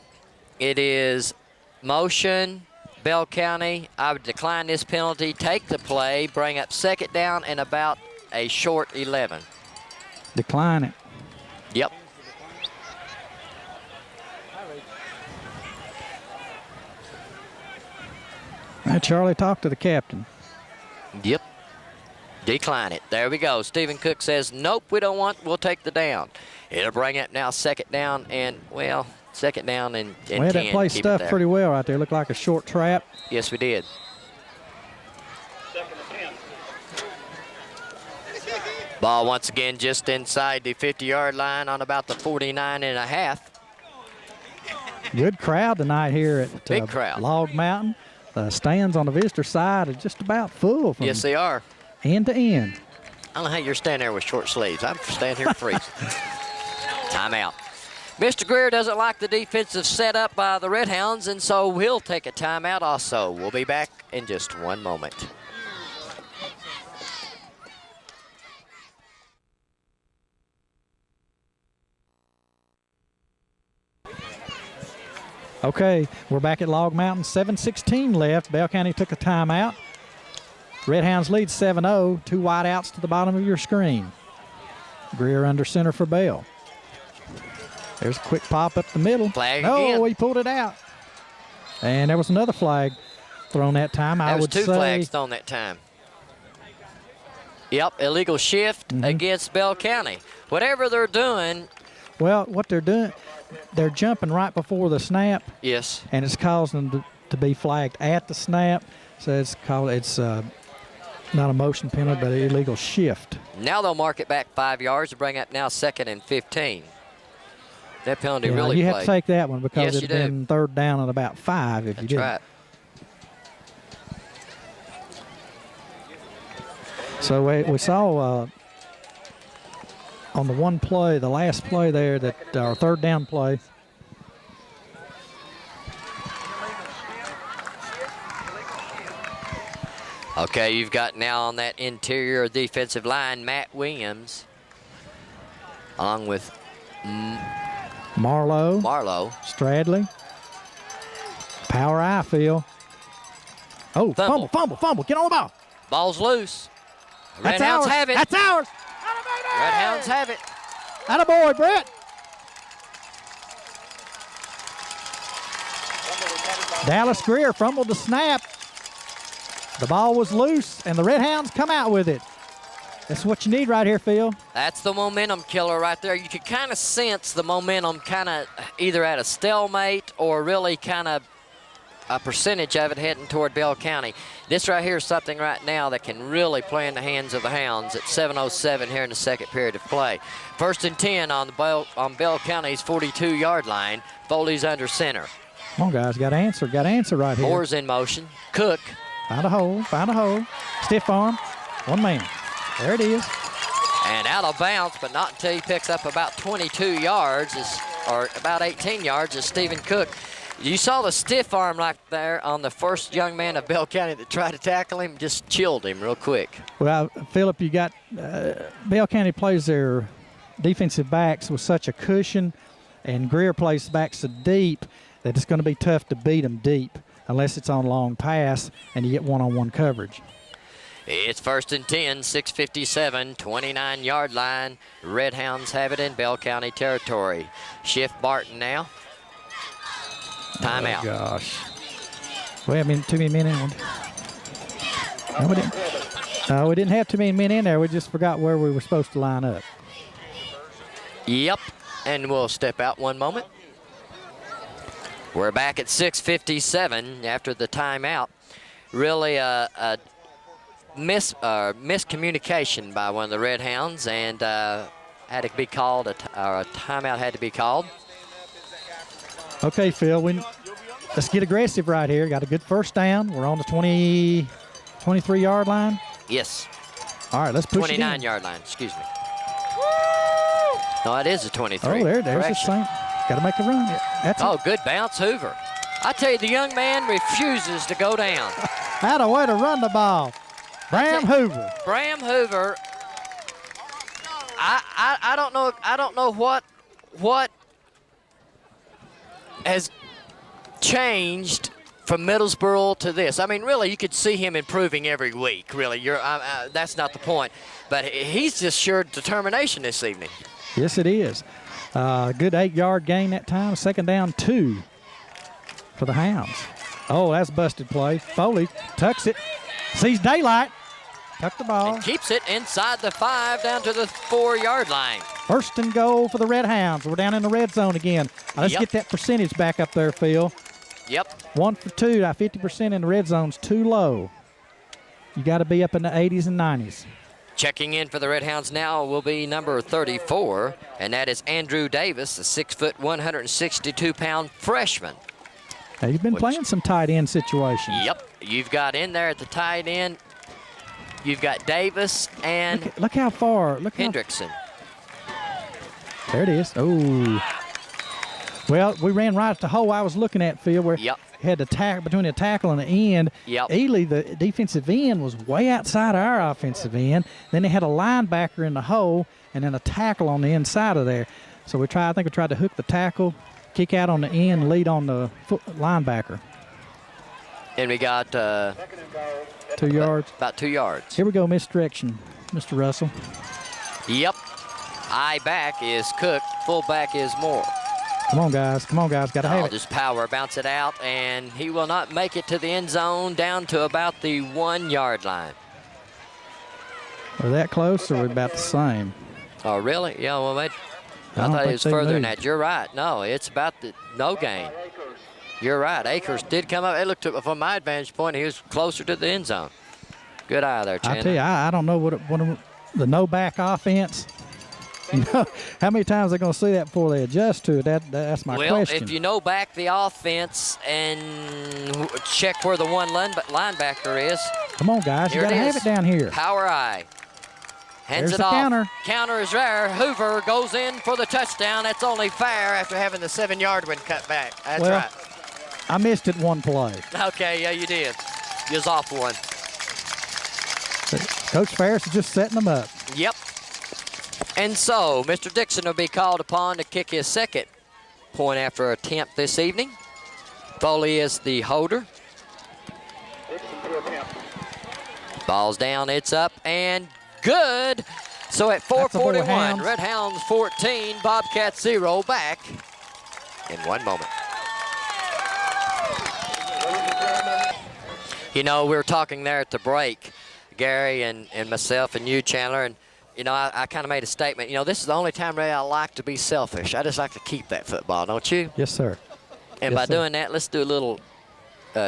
It is motion, Bell County. I would decline this penalty, take the play, bring up 2nd down and about a short 11. Decline it. Yep. Now, Charlie, talk to the captain. Yep. Decline it. There we go. Stephen Cook says, nope, we don't want, we'll take the down. It'll bring up now 2nd down and, well, 2nd down and 10. Well, that play stuffed pretty well right there. Looked like a short trap. Yes, we did. 2nd and 10. Ball once again just inside the 50-yard line on about the 49.5. Good crowd tonight here at Big crowd. Log Mountain. The stands on the visitor side are just about full from Yes, they are. end to end. I don't know how you're standing there with short sleeves. I'm standing here freezing. Timeout. Mr. Greer doesn't like the defensive setup by the Red Hounds, and so he'll take a timeout also. We'll be back in just one moment. Okay, we're back at Log Mountain. 7:16 left. Bell County took a timeout. Red Hounds lead 7-0. 2 wideouts to the bottom of your screen. Greer under center for Bell. There's a quick pop up the middle. Flag no, again. he pulled it out. And there was another flag thrown that time. There I was would 2 say flags thrown that time. Yep, illegal shift against Bell County. Whatever they're doing. Well, what they're doing, they're jumping right before the snap. Yes. And it's causing them to be flagged at the snap. So it's not a motion penalty, but an illegal shift. Now they'll mark it back 5 yards to bring up now 2nd and 15. That penalty Yeah, really you played. have to take that one because Yes, it'd you do. been 3rd down and about 5 if you That's didn't. right. So we saw on the one play, the last play there, that our 3rd down play. Okay, you've got now on that interior defensive line, Matt Williams, along with Marlowe, Stradley, Power I feel. Oh, fumble, get on the ball. Ball's loose. Red That's Hounds ours. have it. That's ours. Red Hounds have it. Attaboy, Brett. Dallas Greer fumbled the snap. The ball was loose, and the Red Hounds come out with it. That's what you need right here, Phil. That's the momentum killer right there. You can kind of sense the momentum kind of either at a stalemate or really kind of a percentage of it heading toward Bell County. This right here is something right now that can really play in the hands of the Hounds at 7:07 here in the 2nd period of play. 1st and 10 on Bell County's 42-yard line. Foley's under center. Come on, guys, got to answer right here. Moore's in motion. Cook. Find a hole. Stiff arm, 1 man. There it is. And out of bounds, but not until he picks up about 22 yards, or about 18 yards, is Stephen Cook. You saw the stiff arm right there on the first young man of Bell County that tried to tackle him, just chilled him real quick. Well, Philip, you got Bell County plays their defensive backs with such a cushion, and Greer plays backs so deep that it's going to be tough to beat them deep unless it's on long pass and you get one-on-one coverage. It's 1st and 10, 6:57, 29-yard line. Red Hounds have it in Bell County territory. Shift Barton now. Timeout. Oh, gosh. We haven't too many men in. No, we didn't have too many men in there. We just forgot where we were supposed to line up. Yep, and we'll step out 1 moment. We're back at 6:57 after the timeout. Really a miscommunication by one of the Red Hounds, and had to be called, a timeout had to be called. Okay, Phil, let's get aggressive right here. Got a good first down. We're on the 23-yard line. Yes. All right, let's push it in. 29-yard line, excuse me. No, it is a 23. Oh, there's the same. Got to make a run. That's it. Good bounce, Hoover. I tell you, the young man refuses to go down. Had a way to run the ball. Bram Hoover. Bram Hoover. I don't know. I don't know what has changed from Middlesboro to this. I mean, really, you could see him improving every week. Really, that's not the point. But he's just sure determination this evening. Yes, it is. Good 8-yard gain that time. Second down 2 for the Hounds. Oh, that's a busted play. Foley tucks it. Sees daylight. Tuck the ball. And keeps it inside the 5 down to the 4-yard line. First and goal for the Red Hounds. We're down in the red zone again. Let's get that percentage back up there, Phil. Yep. 1 for 2. 50% in the red zone's too low. You got to be up in the 80s and 90s. Checking in for the Red Hounds now will be number 34, and that is Andrew Davis, a 6', 162-pound freshman. Now, you've been playing some tight end situations. Yep. You've got in there at the tight end. You've got Davis and look how far. Look Hendrickson. There it is. Oh. Well, we ran right at the hole I was looking at, Phil, where had the tackle between the tackle and the end. Yep. Ely, the defensive end, was way outside our offensive end. Then they had a linebacker in the hole and then a tackle on the inside of there. So I think we tried to hook the tackle, kick out on the end, lead on the linebacker. And we got 2 yards. About 2 yards. Here we go, misdirection, Mr. Russell. Yep. I back is Cook. Fullback is Moore. Come on, guys. Got to have it. Just power. Bounce it out, and he will not make it to the end zone, down to about the 1-yard line. We're that close, or we're about the same? Oh, really? Yeah, well, I thought it was further than that. You're right. No, it's about the no gain. You're right. Akers did come up. It looked from my advantage point, he was closer to the end zone. Good eye there, Chandler. I tell you, I don't know what the no-back offense. You know, how many times they're going to see that before they adjust to it? That's my question. Well, if you know back the offense and check where the one linebacker is. Come on, guys. You got to have it down here. Power eye. Hands There's it the off. counter. Counter is there. Hoover goes in for the touchdown. That's only fair after having the 7-yard one cut back. That's right. I missed it one play. Okay, yeah, you did. You was off one. Coach Ferris is just setting them up. Yep. And so, Mr. Dixon will be called upon to kick his second point after attempt this evening. Foley is the holder. Ball's down, it's up, and good. So at 4:41, Red Hounds 14, Bobcats 0, back in 1 moment. You know, we were talking there at the break, Gary and myself and you, Chandler, and you know, I kind of made a statement. You know, this is the only time really I like to be selfish. I just like to keep that football, don't you? Yes, sir. And by doing that, let's do a little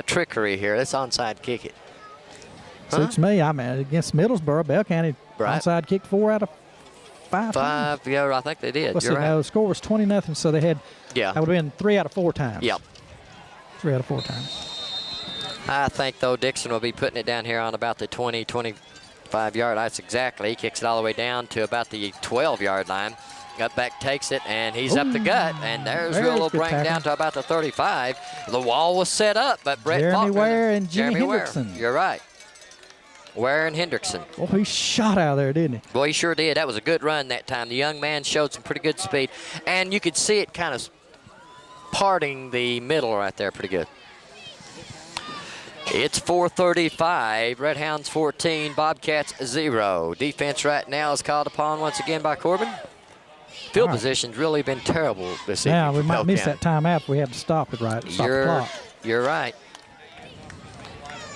trickery here. Let's onside kick it. Suits me. I mean, against Middlesboro, Bell County onside kicked 4 out of 5 times. Yeah, I think they did. Let's You're see, right. no, the score was 20-0, so they had. Yeah. That would have been 3 out of 4 times. Yep. 3 out of 4 times. I think, though, Dixon will be putting it down here on about the 20, 25-yard. That's exactly. He kicks it all the way down to about the 12-yard line. Gutback takes it, and he's up the gut. And there's Will bring down to about the 35. The wall was set up, but Brett Jeremy Faulkner. Ware and Jimmy Jeremy Ware. Hendrickson. You're right. Ware and Hendrickson. Oh, he shot out of there, didn't he? Boy, he sure did. That was a good run that time. The young man showed some pretty good speed. And you could see it kind of parting the middle right there pretty good. It's 4:35. Red Hounds 14, Bobcats 0. Defense right now is called upon once again by Corbin. Field position's really been terrible this evening. Yeah, we might miss that timeout if we had to stop it right. Stop the clock. You're right.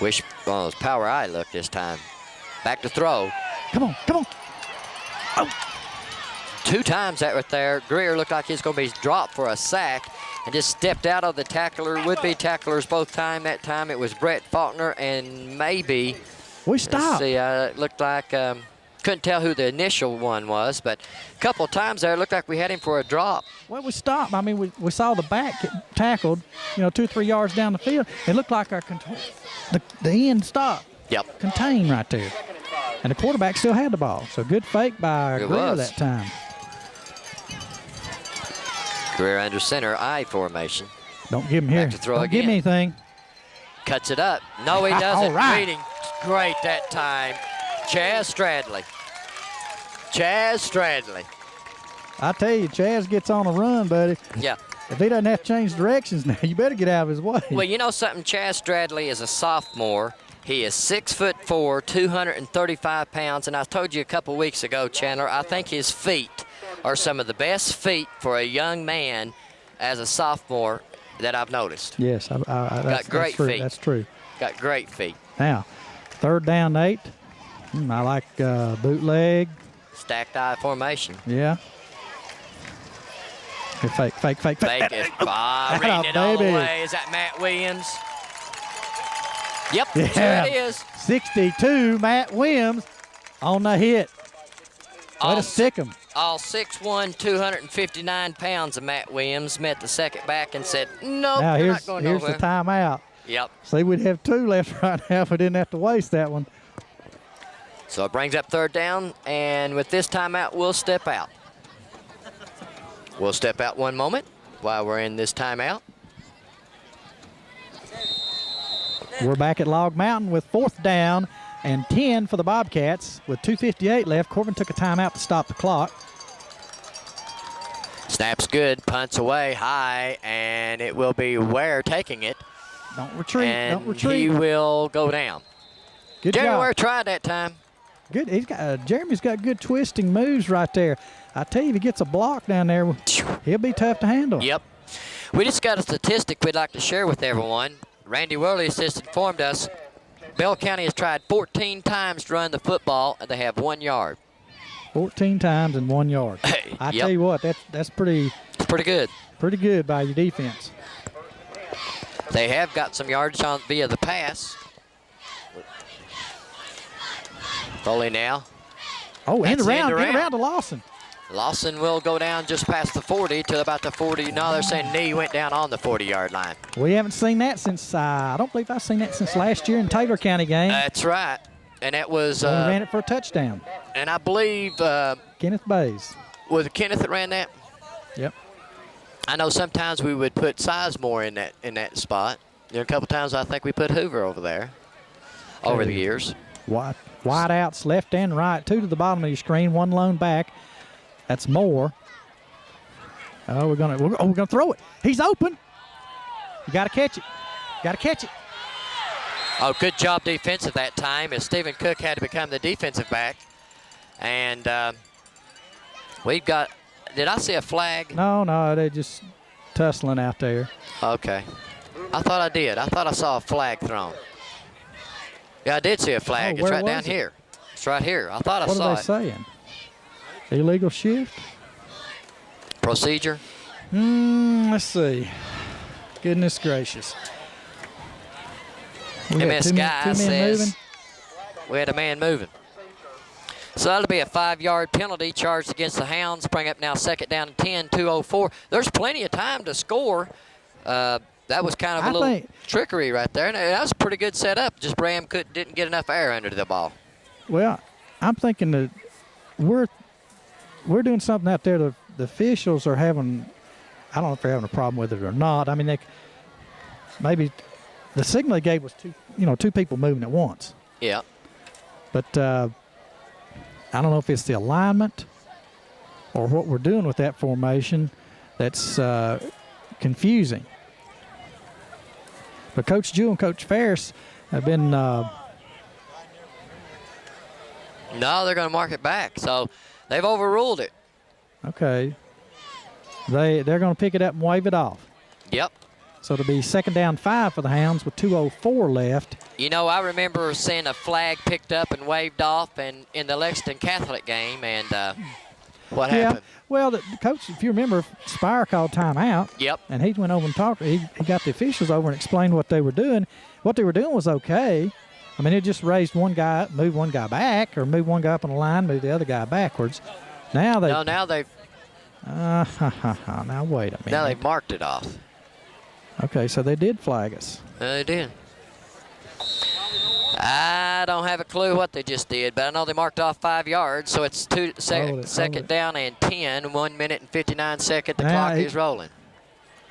Wish one of those power eye look this time. Back to throw. Come on, come on. Oh. 2 times that right there. Greer looked like he's going to be dropped for a sack. and just stepped out of the tackler, would-be tacklers both time. That time it was Brett Faulkner and maybe, We stopped. let's see, it looked like, couldn't tell who the initial one was, but a couple of times there it looked like we had him for a drop. Well, we stopped. I mean, we saw the back get tackled, 2 or 3 yards down the field. It looked like the end stopped. Yep. Contained right there. And the quarterback still had the ball. So good fake by Greer that time. Greer under center, I formation. Don't give him here. Back to throw Don't again. give me anything. Cuts it up. No, he doesn't. All right. Reading great that time. Chaz Stradley. Chaz Stradley. I tell you, Chaz gets on a run, buddy. Yeah. If he doesn't have to change directions now, you better get out of his way. Well, you know something? Chaz Stradley is a sophomore. He is 6'4", 235 pounds, and I told you a couple weeks ago, Chandler, I think his feet are some of the best feet for a young man as a sophomore that I've noticed. Yes, Got great that's true. feet. That's true. Got great feet. Now, 3rd down 8. I like bootleg. Stacked eye formation. Yeah. Here, fake. Fake it. Reading it all the way. Is that Matt Williams? Yep, Yeah. sure it is. 62, Matt Williams on the hit. Way to stick him. All 6'1", 259 pounds of Matt Williams met the second back and said, nope, Now you're here's not going the nowhere. timeout. Yep. See, we'd have 2 left right now if we didn't have to waste that one. So it brings up 3rd down, and with this timeout, we'll step out. We'll step out one moment while we're in this timeout. We're back at Log Mountain with 4th down and 10 for the Bobcats. With 2:58 left, Corbin took a timeout to stop the clock. Snap's good, punts away high, and it will be Ware taking it. Don't retreat. And Don't retreat. he will go down. Good Jerry job. Ware tried that time. Good. He's got Jeremy's got good twisting moves right there. I tell you, if he gets a block down there, he'll be tough to handle. Yep. We just got a statistic we'd like to share with everyone. Randy Worley just informed us Bell County has tried 14 times to run the football, and they have 1 yard. 14 times in 1 yard. I Yep. tell you what, that's pretty It's pretty good. good by your defense. They have got some yardage on via the pass. Foley now. Oh, That's end the around, end around. end around to Lawson. Lawson will go down just past the 40 to about the 40. No, they're saying knee went down on the 40-yard line. We haven't seen that since, I don't believe I've seen that since last year in Taylor County game. That's right. And that was, We ran it for a touchdown. and I believe, Kenneth Bays. was it Kenneth that ran that? Yep. I know sometimes we would put Sizemore in that spot. There are a couple times I think we put Hoover over there over the years. Wide outs left and right, 2 to the bottom of your screen, 1 lone back. That's more. Oh, we're gonna throw it. He's open. You gotta catch it. Gotta catch it. Oh, good job defensive that time as Stephen Cook had to become the defensive back. And we've got, did I see a flag? No, they're just tussling out there. Okay. I thought I did. I thought I saw a flag thrown. Yeah, I did see a flag. Oh, It's where right down was it? here. It's right here. I thought I What saw are they it. saying? Illegal shift? Procedure. Let's see. Goodness gracious. We got MS two Guy men says moving. we had a man moving. So that'll be a 5-yard penalty charged against the Hounds. Bring up now 2nd down and 10, 2:04. There's plenty of time to score. That was kind of a little trickery right there. And that was a pretty good setup. Just Bram didn't get enough air under the ball. Well, I'm thinking that we're doing something out there. The officials are having, I don't know if they're having a problem with it or not. I mean, maybe the signal they gave was 2 people moving at once. Yeah. But I don't know if it's the alignment or what we're doing with that formation that's confusing. But Coach Jewell and Coach Ferris have been No, they're going to mark it back. So they've overruled it. okay. They're going to pick it up and wave it off. Yep. So it'll be 2nd down 5 for the Hounds with 2:04 left. You know, I remember seeing a flag picked up and waved off in the Lexington Catholic game, and What Yeah. happened? Well, the coach, if you remember, Spire called timeout. Yep. And he went over and talked. He got the officials over and explained what they were doing. What they were doing was okay. I mean, it just raised one guy up, moved one guy back, or moved one guy up on the line, moved the other guy backwards. Now they. No, now they've Now wait a minute. now they've marked it off. Okay, so they did flag us. They did. I don't have a clue what they just did, but I know they marked off 5 yards, so it's second down and 10, 1 minute and 59 seconds. The clock is rolling.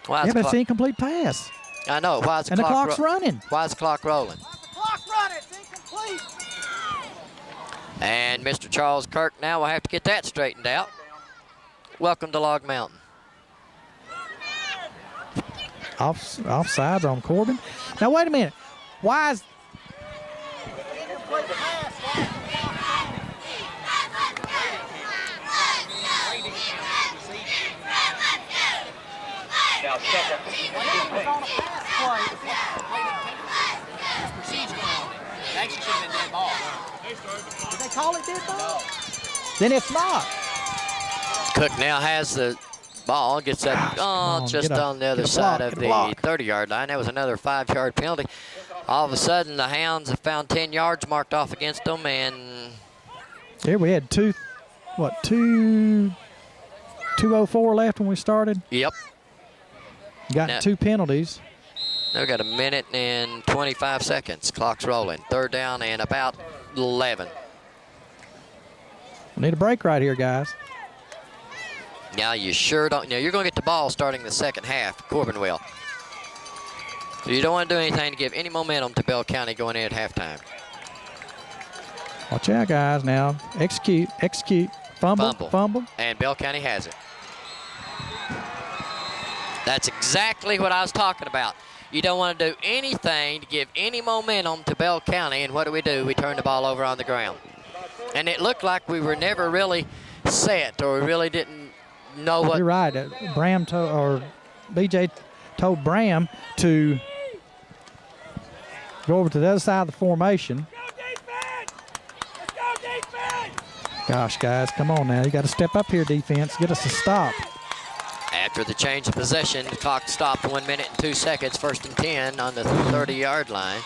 Why is but the it's an incomplete pass. I know. Why is the And the clock clock's running. Why is the clock rolling? Clock running. It's incomplete. And Mr. Charles Kirk now will have to get that straightened out. Welcome to Log Mountain. Offsides on Corbin. Now wait a minute. Why is Now second. Did they call it dead ball? Then it's not. Cook now has the ball, gets that just on the other side of the 30-yard line. That was another 5-yard penalty. All of a sudden, the Hounds have found 10 yards marked off against them, and Here we had 2:04 left when we started. yep, Got Now- 2 penalties. they've got 1 minute and 25 seconds. Clock's rolling. Third down and about 11. We need a break right here, guys. Now you sure don't. Now you're going to get the ball starting the second half. Corbin will. So you don't want to do anything to give any momentum to Bell County going in at halftime. Watch out, guys. Now execute. Fumble. And Bell County has it. That's exactly what I was talking about. You don't want to do anything to give any momentum to Bell County, and what do? We turn the ball over on the ground. And it looked like we were never really set, or we really didn't know what. You're right. BJ told Bram to go over to the other side of the formation. Gosh, guys, come on now. You got to step up here, defense. Get us a stop. After the change of possession, the clock stopped 1 minute and 2 seconds, first and 10 on the 30-yard line.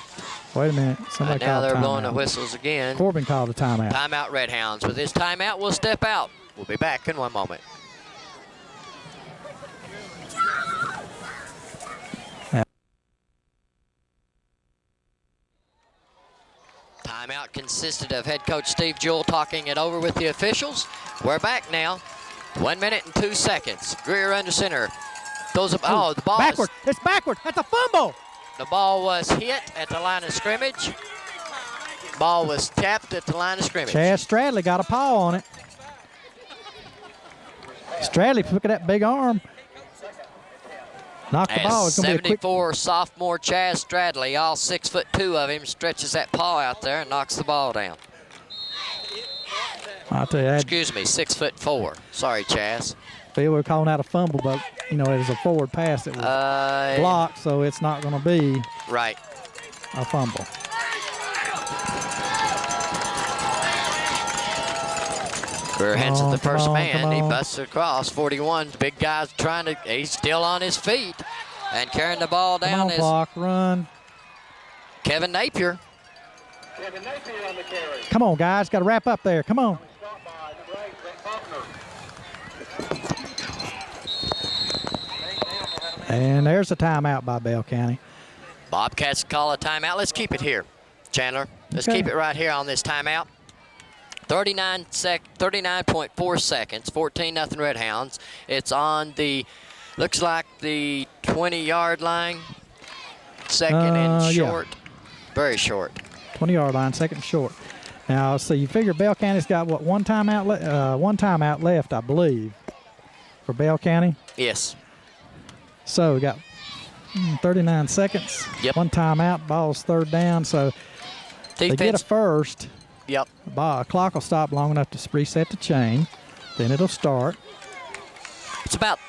Wait a minute. Somebody Now called they're timeout. blowing the whistles again. Corbin called a timeout. Timeout, Red Hounds. With this timeout, we'll step out. We'll be back in 1 moment. Timeout consisted of head coach Steve Jewell talking it over with the officials. We're back now. 1 minute and 2 seconds. Greer under center. Throws up. Oh, the ball. Backward. It's backward. That's a fumble. The ball was hit at the line of scrimmage. Ball was tapped at the line of scrimmage. Chaz Stradley got a paw on it. Stradley, look at that big arm. Knocked the ball. It's going to be a quick. 74 sophomore Chaz Stradley, all 6'2" of him, stretches that paw out there and knocks the ball down. I'll tell you that. Excuse me, 6'4". Sorry, Chaz. We were calling out a fumble, but it was a forward pass that was blocked, so it's not going to be right. a fumble. Greer heads at the first come man. He on. busts across. 41, big guy's he's still on his feet and carrying the ball Come down on, is block, run. Kevin Napier. Kevin Napier on the carry. Come on, guys. Got to wrap up there. Come on. Stop by the right, Faulkner. And there's a timeout by Bell County. Bobcats call a timeout. Let's keep it here, Chandler. Let's Okay. keep it right here on this timeout. 39.4 seconds, 14-0 Red Hounds. It's on the, looks like the 20-yard line. Second and yeah. short. Very short. 20-yard line, second short. Now, so you figure Bell County's got, what, one timeout left, I believe, for Bell County. Yes. So we got 39 seconds. Yep. One timeout. Ball's third down. So they get a first. Yep. Clock will stop long enough to reset the chain. Then it'll start. It's about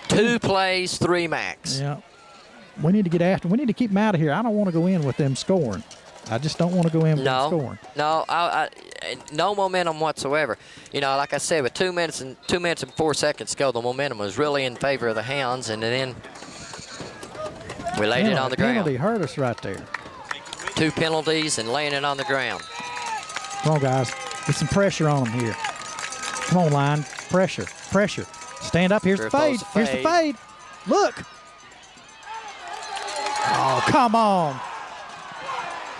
2 plays, 3 max. Yeah. We need to get after. We need to keep them out of here. I don't want to go in with them scoring. I just don't want to go in with scoring. No, no momentum whatsoever. You know, like I said, with 2 minutes and 4 seconds to go, the momentum was really in favor of the Hounds, and then we laid it on the ground. Penalty hurt us right there. 2 penalties and laying it on the ground. Come on, guys. Get some pressure on them here. Come on, line. Pressure. Stand up. Here's the fade. Here's the fade. Look. Oh, come on.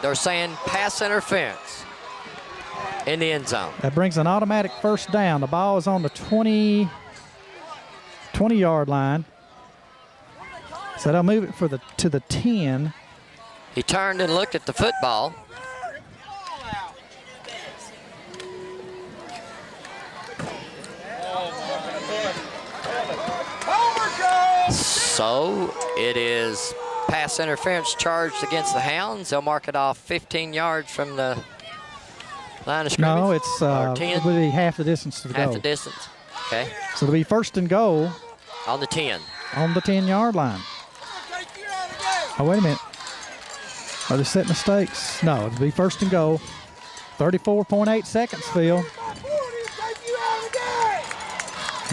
They're saying pass interference in the end zone. That brings an automatic first down. The ball is on the 20-yard line. So they'll move it to the 10. He turned and looked at the football. So it is pass interference charged against the Hounds. They'll mark it off 15 yards from the line of scrimmage. No, it's it would be half the distance to go. Half the distance. Okay. So it'll be first and goal. On the 10. On the 10-yard line. Oh, wait a minute. Are they setting mistakes? No, it'll be first and goal. 34.8 seconds, Phil.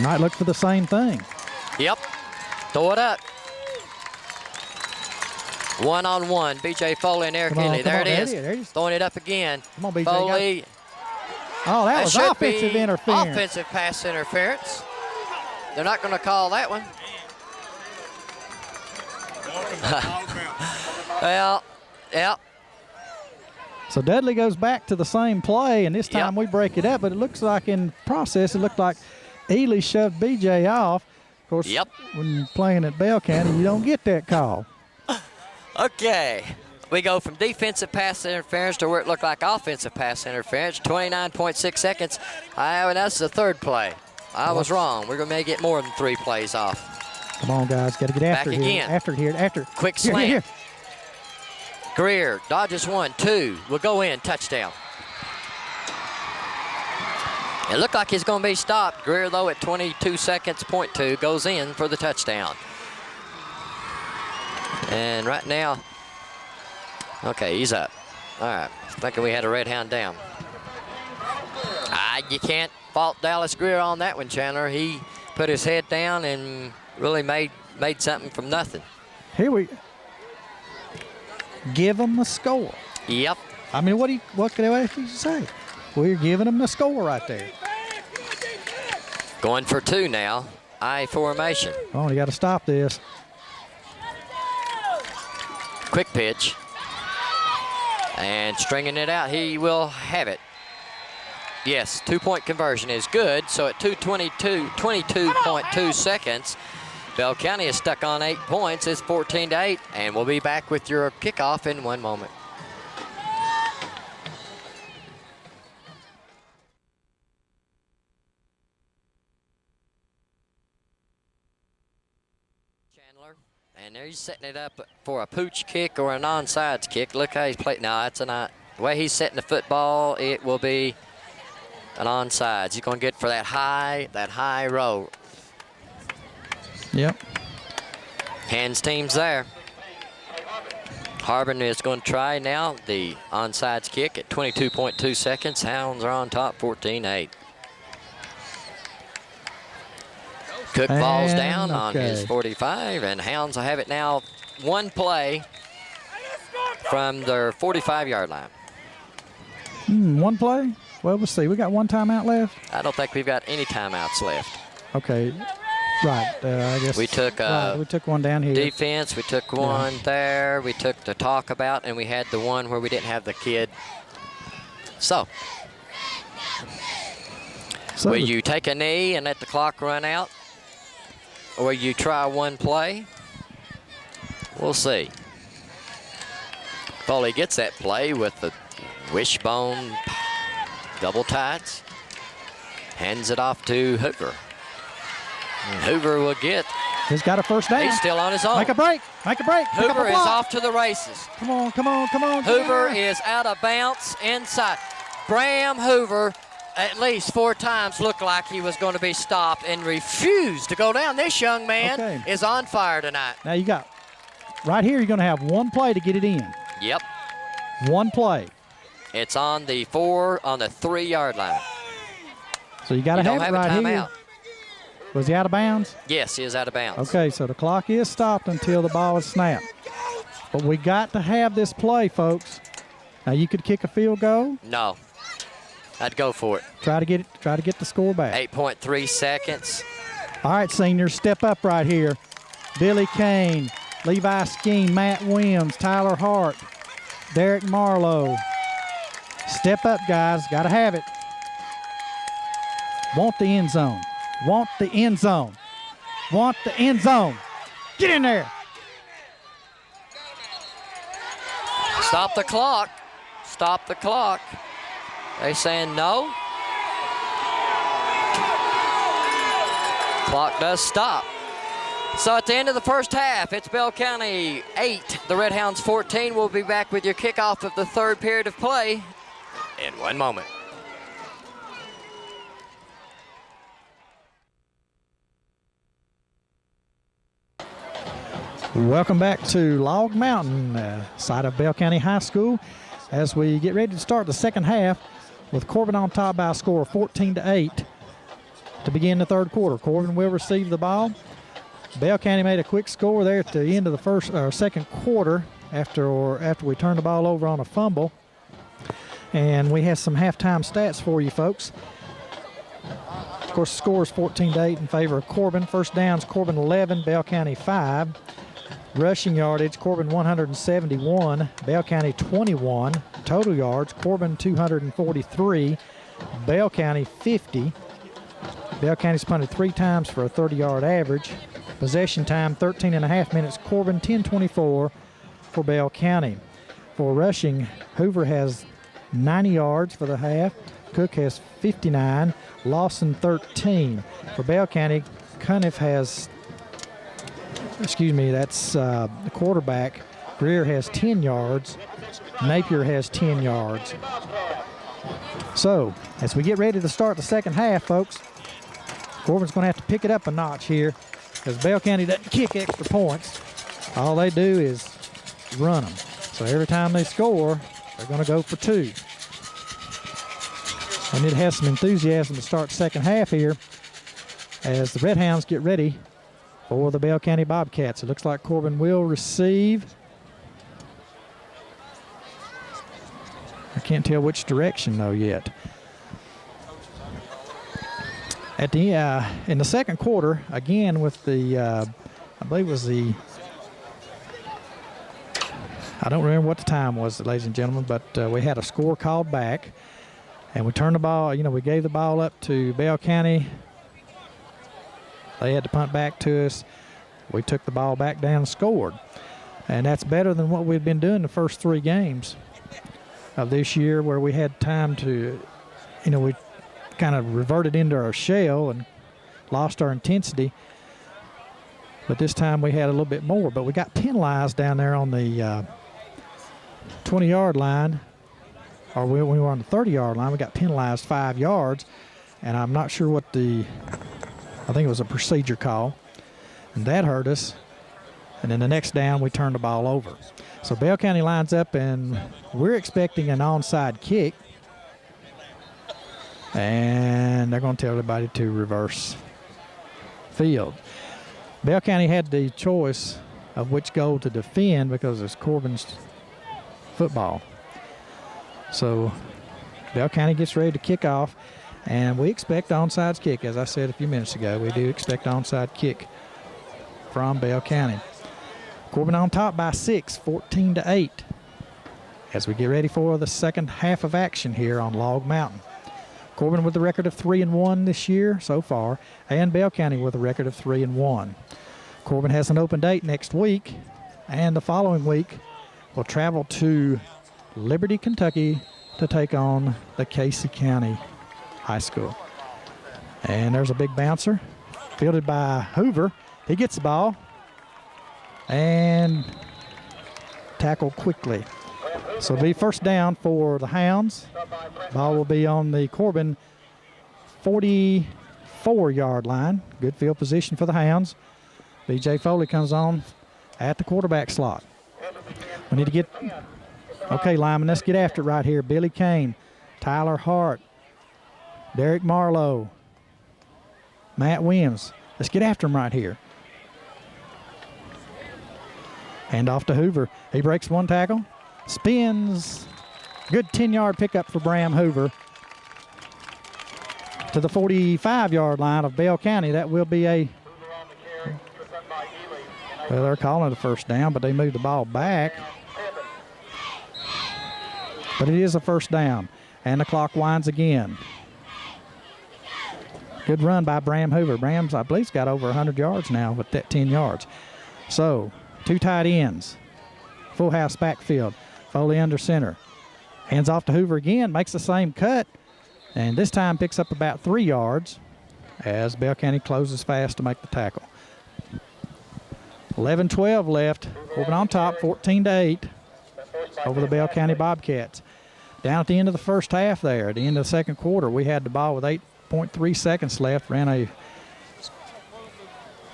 Might look for the same thing. Yep. Throw it up. One-on-one. B.J. Foley and Eric Healy. There it is. Throwing it up again. Come on, B.J. Foley. Oh, that was offensive interference. Offensive pass interference. They're not going to call that one. Well, yeah. So Dudley goes back to the same play, and this time we break it up, but it looks like in process, it looked like Ely shoved B.J. off. Of course, when playing at Bell County, you don't get that call. Okay. We go from defensive pass interference to where it looked like offensive pass interference. 29.6 seconds. That's the third play. I was wrong. We're going to get more than 3 plays off. Come on, guys. Got to get after it again. After. Quick slant. Here. Greer dodges 1, 2. Will go in. Touchdown. It looked like he's going to be stopped. Greer, though, at 22 seconds, .2, goes in for the touchdown. And right now, okay, he's up. All right, thinking we had a Red Hound down. You can't fault Dallas Greer on that one, Chandler. He put his head down and really made something from nothing. Here we give them the score. Yep. I mean, what can I say? We're giving them the score right there. Going for 2 now. I formation. Oh, you got to stop this. Quick pitch. And stringing it out, he will have it. Yes, 2-point conversion is good. So at 22.2 seconds, Bell County is stuck on 8 points. It's 14-8, and we'll be back with your kickoff in 1 moment. And there he's setting it up for a pooch kick or an onside kick. Look how he's playing. No, that's the way he's setting the football, it will be an onside. He's going to get for that high row. Yep. Hands team's there. Harbin is going to try now the onside kick at 22.2 seconds. Hounds are on top, 14-8. Cook falls down on his 45, and Hounds will have it now 1 play from their 45-yard line. 1 play? Well, we'll see. We got 1 timeout left? I don't think we've got any timeouts left. Okay. Right. I guess we took we took 1 down here. Defense. We took 1 there. We took the talk about, and we had the one where we didn't have the kid. So will you take a knee and let the clock run out? Or you try 1 play? We'll see. Foley gets that play with the wishbone double tights. Hands it off to Hoover. And Hoover will get. He's got a first down. He's still on his own. Make a break. Hoover is off to the races. Come on. Hoover is out of bounds inside. Graham Hoover at least 4 times looked like he was going to be stopped and refused to go down. This young man is on fire tonight. Now you got, right here, you're going to have 1 play to get it in. Yep. One play. It's on the 3-yard line. So you got to You have don't it have a right here. timeout. Was he out of bounds? Yes, he is out of bounds. Okay, so the clock is stopped until the ball is snapped. But we got to have this play, folks. Now you could kick a field goal. No. I'd go for it. Try to get the score back. 8.3 seconds. All right, seniors, step up right here. Billy Kane, Levi Skeen, Matt Williams, Tyler Hart, Derek Marlowe. Step up, guys. Got to have it. Want the end zone. Want the end zone. Want the end zone. Get in there. Stop the clock. Stop the clock. They saying no. Clock does stop. So at the end of the first half, it's Bell County 8, the Red Hounds 14. We'll be back with your kickoff of the third period of play in 1 moment. Welcome back to Log Mountain, side of Bell County High School, as we get ready to start the second half with Corbin on top by a score of 14-8 to begin the third quarter. Corbin will receive the ball. Bell County made a quick score there at the end of the second quarter after we turned the ball over on a fumble. And we have some halftime stats for you folks. Of course, the score is 14-8 in favor of Corbin. First downs, Corbin 11, Bell County 5. Rushing yardage, Corbin 171, Bell County 21. Total yards, Corbin 243, Bell County 50. Bell County's punted 3 times for a 30-yard average. Possession time, 13 and a half minutes. Corbin 10-24 for Bell County. For rushing, Hoover has 90 yards for the half. Cook has 59. Lawson 13. For Bell County, Cuniff has, that's the quarterback. Greer has 10 yards. Napier has 10 yards. So, as we get ready to start the second half, folks, Corbin's going to have to pick it up a notch here because Bell County doesn't kick extra points. All they do is run them. So every time they score, they're going to go for 2. I need to have some enthusiasm to start the second half here as the Red Hounds get ready for the Bell County Bobcats. It looks like Corbin will receive. I can't tell which direction though yet. At the in the second quarter, again with the I believe it was the, I don't remember what the time was, ladies and gentlemen, but we had a score called back, and we turned the ball. We gave the ball up to Bell County. They had to punt back to us. We took the ball back down and scored. And that's better than what we'd been doing the first 3 games of this year, where we had time to, we kind of reverted into our shell and lost our intensity. But this time we had a little bit more. But we got penalized down there on the 20-yard line, or when we were on the 30-yard line, we got penalized 5 yards. And I'm not sure what I think it was a procedure call, and that hurt us. And then the next down, we turned the ball over. So Bell County lines up, and we're expecting an onside kick. And they're going to tell everybody to reverse field. Bell County had the choice of which goal to defend because it's Corbin's football. So Bell County gets ready to kick off. And we expect onside kick, as I said a few minutes ago. We do expect onside kick from Bell County. Corbin on top by 6, 14-8, as we get ready for the second half of action here on Log Mountain. Corbin with a record of 3-1 this year so far, and Bell County with a record of 3-1. Corbin has an open date next week, and the following week will travel to Liberty, Kentucky to take on the Casey County High School. And there's a big bouncer fielded by Hoover. He gets the ball and tackled quickly. So it'll be first down for the Hounds. Ball will be on the Corbin 44-yard line. Good field position for the Hounds. B.J. Foley comes on at the quarterback slot. We need to get Okay, lineman, let's get after it right here. Billy Kane, Tyler Hart, Derek Marlowe, Matt Williams. Let's get after him right here. Hand off to Hoover. He breaks one tackle, spins. Good 10-yard pickup for Bram Hoover to the 45-yard line of Bell County. That will be a, well, they're calling it a first down, but they moved the ball back. But it is a first down, and the clock winds again. Good run by Bram Hoover. Bram's, I believe, got over 100 yards now with that 10 yards. So, two tight ends, full house backfield. Foley under center. Hands off to Hoover again, makes the same cut, and this time picks up about 3 yards as Bell County closes fast to make the tackle. 11-12 left. Corbin on top, 14-8 over the Bell County Bobcats. Down at the end of the first half there, at the end of the second quarter, we had the ball with 8.3 seconds left, ran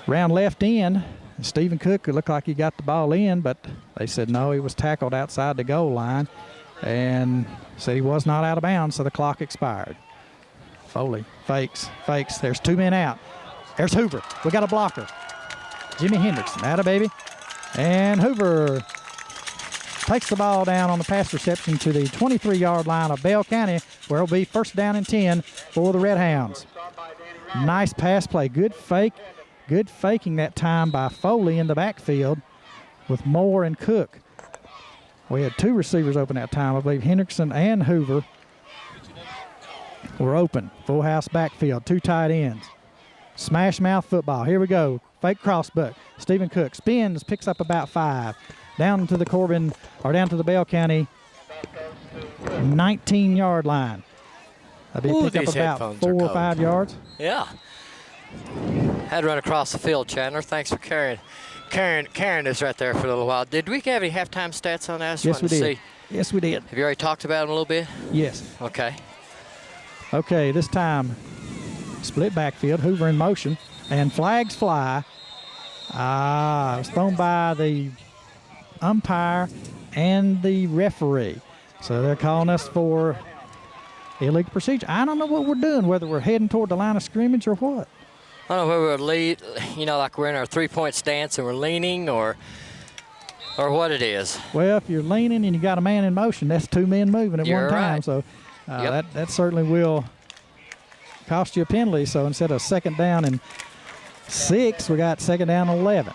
left in. Stephen Cook, it looked like he got the ball in, but they said no, he was tackled outside the goal line and said he was not out of bounds, so the clock expired. Foley fakes. There's 2 men out. There's Hoover. We got a blocker. Jimmy Hendrickson, atta baby. And Hoover takes the ball down on the pass reception to the 23-yard line of Bell County, where it'll be first down and 10 for the Red Hounds. Nice pass play. Good faking that time by Foley in the backfield with Moore and Cook. We had 2 receivers open that time. I believe Hendrickson and Hoover were open. Full house backfield, 2 tight ends. Smash mouth football. Here we go. Fake crossbuck. Stephen Cook spins, picks up about 5. Down to the Bell County 19-yard line. That'll be picked up about 4 or 5 yards. Yeah. Had to run across the field, Chandler. Thanks for carrying this right there for a little while. Did we have any halftime stats on that? Yes, we did. Yes, we did. Have you already talked about them a little bit? Yes. Okay. Okay, this time split backfield, Hoover in motion, and flags fly. It was thrown by the umpire and the referee. So they're calling us for illegal procedure. I don't know what we're doing, whether we're heading toward the line of scrimmage or what. I don't know whether we're like we're in our 3-point stance and we're leaning or what it is. Well, if you're leaning and you got a man in motion, that's 2 men moving at one time. Right. So Yep. that certainly will cost you a penalty. So instead of second down and 6, we got second down and 11.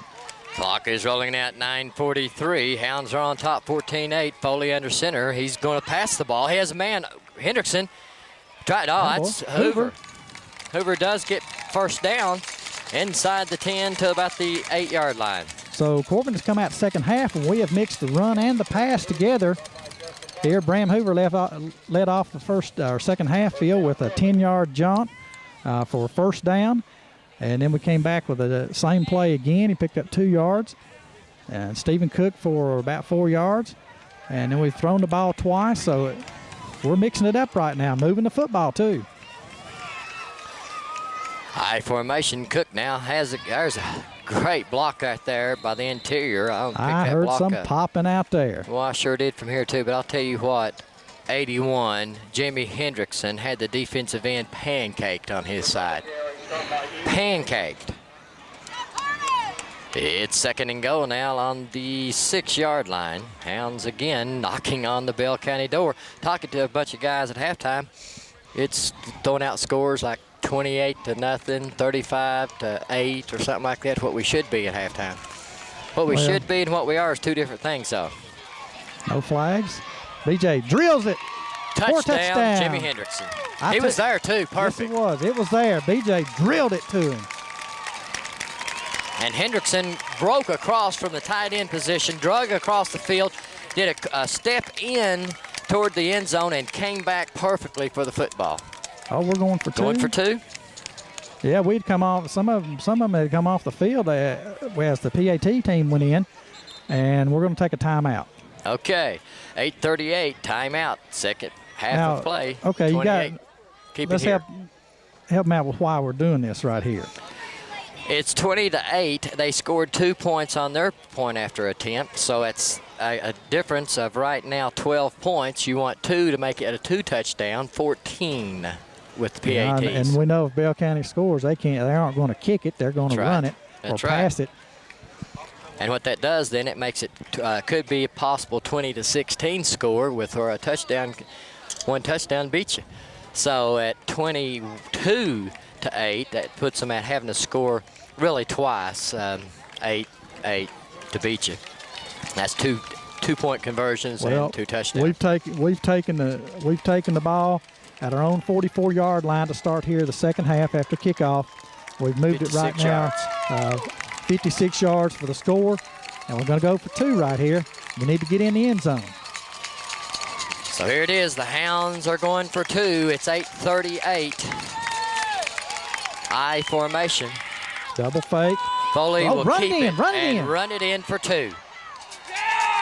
Clock is rolling at 9:43. Hounds are on top, 14-8. Foley under center. He's going to pass the ball. He has a man, Hendrickson. That's Hoover. Hoover does get first down inside the 10 to about the 8-yard line. So Corbin has come out second half, and we have mixed the run and the pass together. Here, Bram Hoover led off the second half field with a 10-yard jaunt for a first down. And then we came back with the same play again. He picked up 2 yards. And Stephen Cook for about 4 yards. And then we've thrown the ball twice. So we're mixing it up right now, moving the football too. High formation. Cook now there's a great block right there by the interior. I heard some popping out there. Well, I sure did from here too, but I'll tell you what, 81, Jimmy Hendrickson had the defensive end pancaked on his side. Pancaked. It's second and goal now on the 6-yard line. Hounds again knocking on the Bell County door. Talking to a bunch of guys at halftime. It's throwing out scores like 28-0, 35-8, or something like that. What we should be at halftime. What we should be and what we are is 2 different things, though. No flags. BJ drills it. Touchdown, Jimmy Hendrickson. He was there too, perfect. Yes, it was. It was there. BJ drilled it to him. And Hendrickson broke across from the tight end position, drug across the field, did a step in toward the end zone, and came back perfectly for the football. Oh, we're going for 2? Going for 2? Yeah, we'd come off. Some of them had come off the field as the PAT team went in, and we're going to take a timeout. Okay, 8:38, timeout, second half of play. Okay, 28. you got. Keep let's it here. help me out with why we're doing this right here. It's 20-8. They scored 2 points on their point after attempt, so it's a difference of right now 12 points. You want 2 to make it a 2 touchdown, 14 with the PATs. Yeah, and we know if Bell County scores, they aren't going to kick it. They're going to run it or pass it. And what that does, then, it makes it could be a possible 20-16 score with a touchdown, 1 touchdown beat you. So at 22-8, that puts them at having to score really twice, 8 to beat you. That's two 2-point conversions and 2 touchdowns. We've taken the ball at our own 44-yard line to start here the second half after kickoff. We've moved it right now, 56 yards for the score, and we're going to go for 2 right here. We need to get in the end zone. So here it is. The Hounds are going for 2. It's 8:38. I formation. Double fake. Foley will keep it and run it in for 2.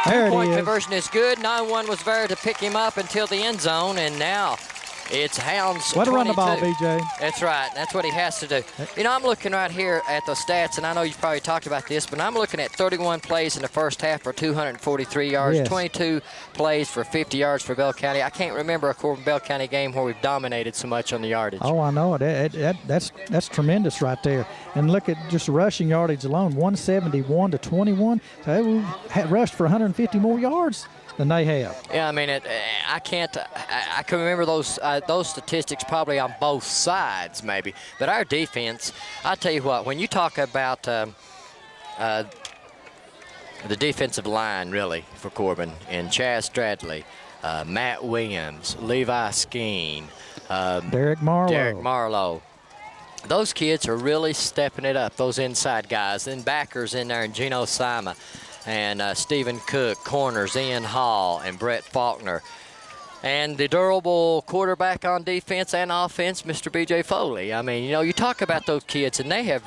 There it is. 2-point conversion is good. No one was there to pick him up until the end zone, and now it's Hounds 22. Way to run the ball, BJ. That's right. That's what he has to do. You know, I'm looking right here at the stats, and I know you've probably talked about this, but I'm looking at 31 plays in the first half for 243 yards, Yes. 22 plays for 50 yards for Bell County. I can't remember a Corbin Bell County game where we've dominated so much on the yardage. Oh, I know it. That's tremendous right there. And look at just rushing yardage alone, 171 to 21. So they had rushed for 150 more yards than they have. Yeah, I mean, I can't. I can remember those statistics probably on both sides, maybe. But our defense, I tell you what, when you talk about the defensive line, really, for Corbin, and Chaz Stradley, Matt Williams, Levi Skeen, Derek Marlowe. Those kids are really stepping it up, those inside guys. Then backers in there, and Gino Sima. And Stephen Cook, corners, Ian Hall, and Brett Faulkner. And the durable quarterback on defense and offense, Mr. B.J. Foley. I mean, you know, you talk about those kids, and they have...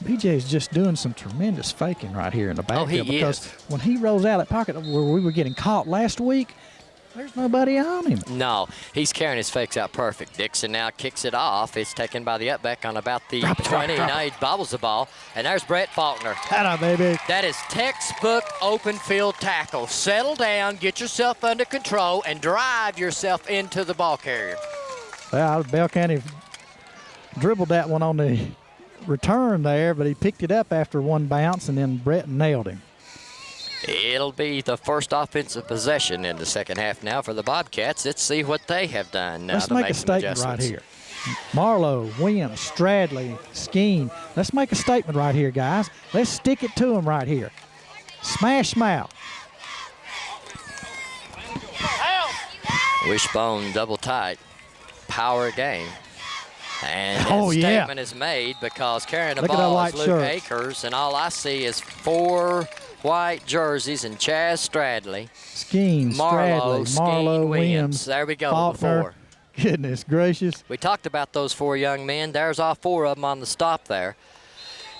B.J.'s just doing some tremendous faking right here in the backfield. Because when he rolls out of that pocket where we were getting caught last week, there's nobody on him. No, he's carrying his fakes out perfect. Dixon now kicks it off. It's taken by the upback on about the 20. Now he bobbles the ball, and there's Brett Faulkner. Hello, baby. That is textbook open field tackle. Settle down, get yourself under control, and drive yourself into the ball carrier. Well, Bell County dribbled that one on the return there, but he picked it up after one bounce, and then Brett nailed him. It'll be the first offensive possession in the second half now for the Bobcats. Let's see what they have done now. Let's to make make a some statement right adjustments. here. Marlowe, Williams, Stradley, Skeen. Let's make a statement right here, guys. Let's stick it to them right here. Smash mouth. Wishbone double tight. Power game. And Oh, that yeah. statement is made because carrying the Look at that ball white is Luke shirt. Akers, and all I see is 4 white jerseys and Chaz Stradley, Skeen, Marlowe, Stradley, Marlowe, Williams. There we go, Faulkner. the 4. Goodness gracious. We talked about those 4 young men. There's all 4 of them on the stop there.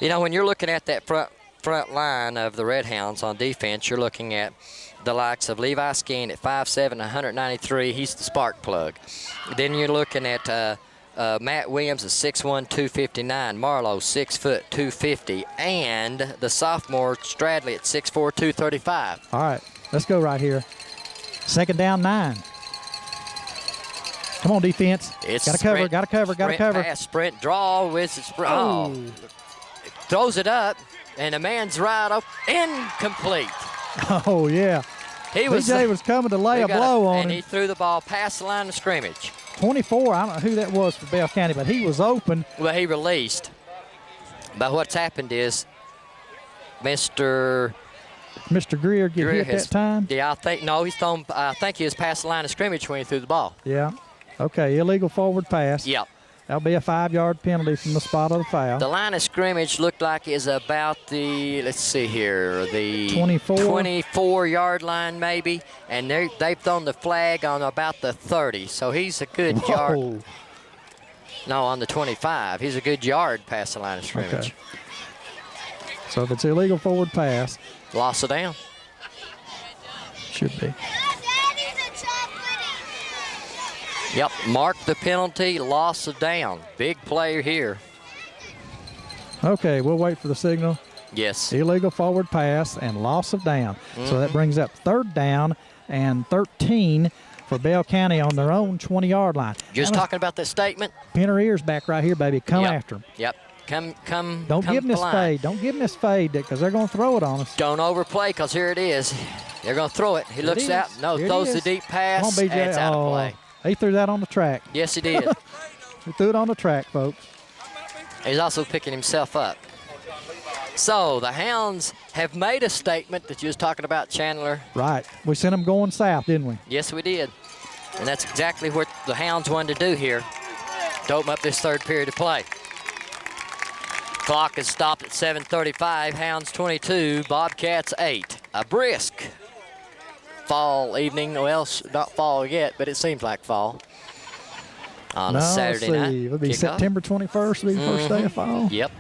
You know, when you're looking at that front line of the Red Hounds on defense, you're looking at the likes of Levi Skeen at 5'7", 193. He's the spark plug. Then you're looking at Matt Williams is 6'1", 259. Marlowe, 6 foot, 250. And the sophomore Stradley at 6'4", 235. All right, let's go right here. Second down, 9. Come on, defense. It's Got to cover, got to cover, got to sprint cover. Pass, sprint, draw with the sprint. Oh. Throws it up, and the man's right up. Incomplete. Oh, yeah. BJ was coming to lay a blow on and him. he threw the ball past the line of scrimmage. 24, I don't know who that was for Bell County, but he was open. Well, he released. But what's happened is Mr. Greer get hit has, that time? Yeah, I think he was past the line of scrimmage when he threw the ball. Yeah. Okay, illegal forward pass. Yep. That'll be a 5-yard penalty from the spot of the foul. The line of scrimmage looked like is about the, let's see here, the 24-yard line maybe, and they've thrown the flag on about the 30, so he's a good yard. No, on the 25. He's a good yard past the line of scrimmage. Okay. So if it's illegal forward pass. Loss of down. Should be. Yep, mark the penalty, loss of down. Big player here. Okay, we'll wait for the signal. Yes. Illegal forward pass and loss of down. So that brings up 3rd down and 13 for Bell County on their own 20-yard line. Just talking about this statement. Pin her ears back right here, baby. Come after them. Yep. Come. Don't come give them this blind. fade. Don't give them this fade because they're going to throw it on us. Don't overplay because here it is. They're going to throw it. He looks out. No, Here it throws is. the deep pass. Come on, BJ. And it's out of play. He threw that on the track. Yes, he did. He threw it on the track, folks. He's also picking himself up. So the Hounds have made a statement that you was talking about, Chandler. Right. We sent them going south, didn't we? Yes, we did. And that's exactly what the Hounds wanted to do here to open up this 3rd period of play. Clock is stopped at 7:35. Hounds 22, Bobcats 8. A brisk fall evening. Well, not fall yet, but it seems like fall on a Saturday night. It'll be Kickoff. September 21st. It'll be the first day of fall. Yep.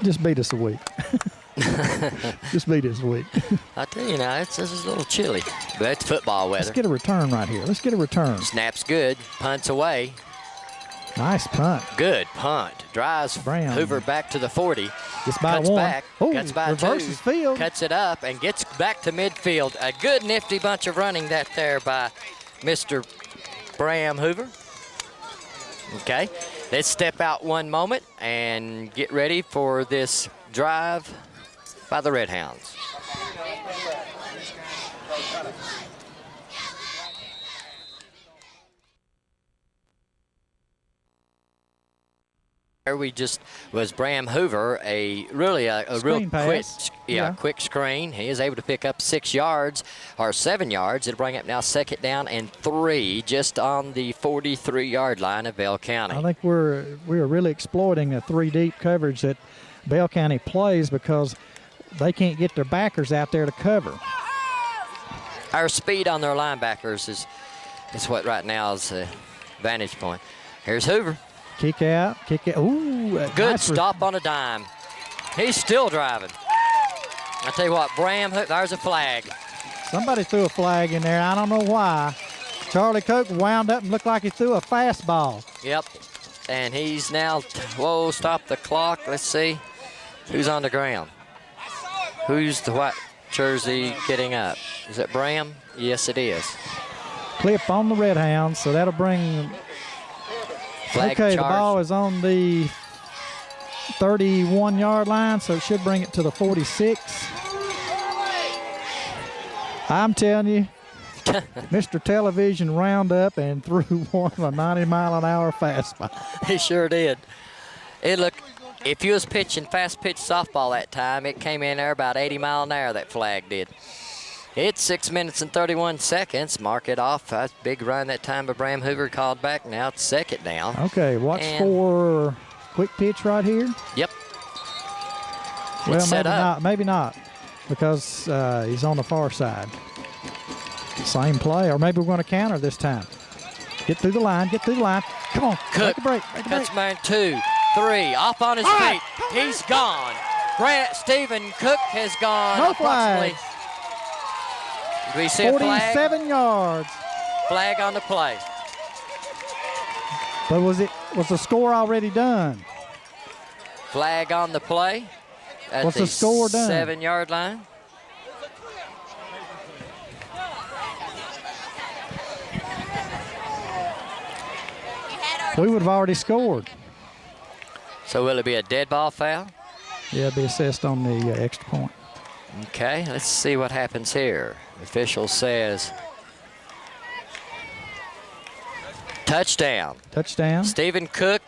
Just beat us a week. Just beat us a week. I tell you now, it's a little chilly, but it's football weather. Let's get a return right here. Let's get a return. Snaps good, punts away. Nice punt. Good punt. Drives Brown. Hoover back to the 40. Gets by Cuts one. back. Oh, Cuts by reverses 2. field. Cuts it up and gets back to midfield. A good nifty bunch of running that there by Mr. Bram Hoover. Okay. Let's step out one moment and get ready for this drive by the Red Hounds. We just was Bram Hoover, a real Screen quick, pass. quick screen. He is able to pick up 6 yards or 7 yards. It'll bring up now 2nd down and 3, just on the 43-yard line of Bell County. I think we're really exploiting a 3 deep coverage that Bell County plays because they can't get their backers out there to cover. Our speed on their linebackers is what right now is the vantage point. Here's Hoover. Kick out. Ooh, Good nice stop on a dime. He's still driving. I tell you what, Bram, there's a flag. Somebody threw a flag in there. I don't know why. Charlie Cook wound up and looked like he threw a fastball. Yep. And he's now, whoa, stop the clock. Let's see who's on the ground. Who's the white jersey getting up? Is it Bram? Yes, it is. Clip on the Red Hounds, so that'll bring. Flag Okay, charge. the ball is on the 31-yard line, so it should bring it to the 46. I'm telling you, Mr. Television round up and threw one a 90-mile-an-hour fastball. He sure did. It looked, if you was pitching fast pitch softball that time, it came in there about 80 mile an hour, that flag did. It's 6 minutes and 31 seconds. Mark it off. A big run that time by Bram Hoover, called back. Now it's 2nd down. Okay, watch And- for quick pitch right here. Yep. Well, It's set maybe up. not. Maybe not, because he's on the far side. Same play, or maybe we're going to counter this time. Get through the line. Get through the line. Come on, Cook make a break. Make a break. cuts man 2, 3, off on his feet. He's gone. Stephen Cook has gone. No approximately. flags. Do we see a flag? 47 yards. Flag on the play. But was the score already done? Flag on the play. At Was the score done? 7-yard line. We would have already scored. So will it be a dead ball foul? Yeah, it'd be assessed on the extra point. Okay, let's see what happens here. The official says touchdown. Touchdown. Stephen Cook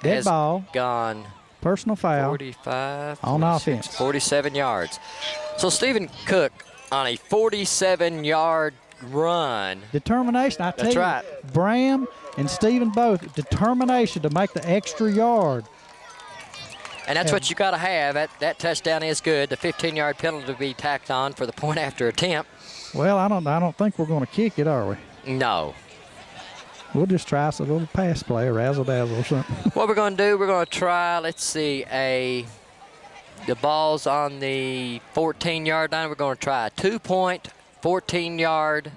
Dead has ball. gone Personal foul. 45, On 46, offense. 47 yards. So Stephen Cook on a 47-yard run. Determination. I tell That's you, right. Bram and Stephen both, determination to make the extra yard. And that's what you got to have. That touchdown is good. The 15-yard penalty to be tacked on for the point after attempt. Well, I don't think we're going to kick it, are we? No. We'll just try us a little pass play, a razzle-dazzle or something. What we're going to do, we're going to try, let's see, the ball's on the 14-yard line. We're going to try a 2-point, 14-yard,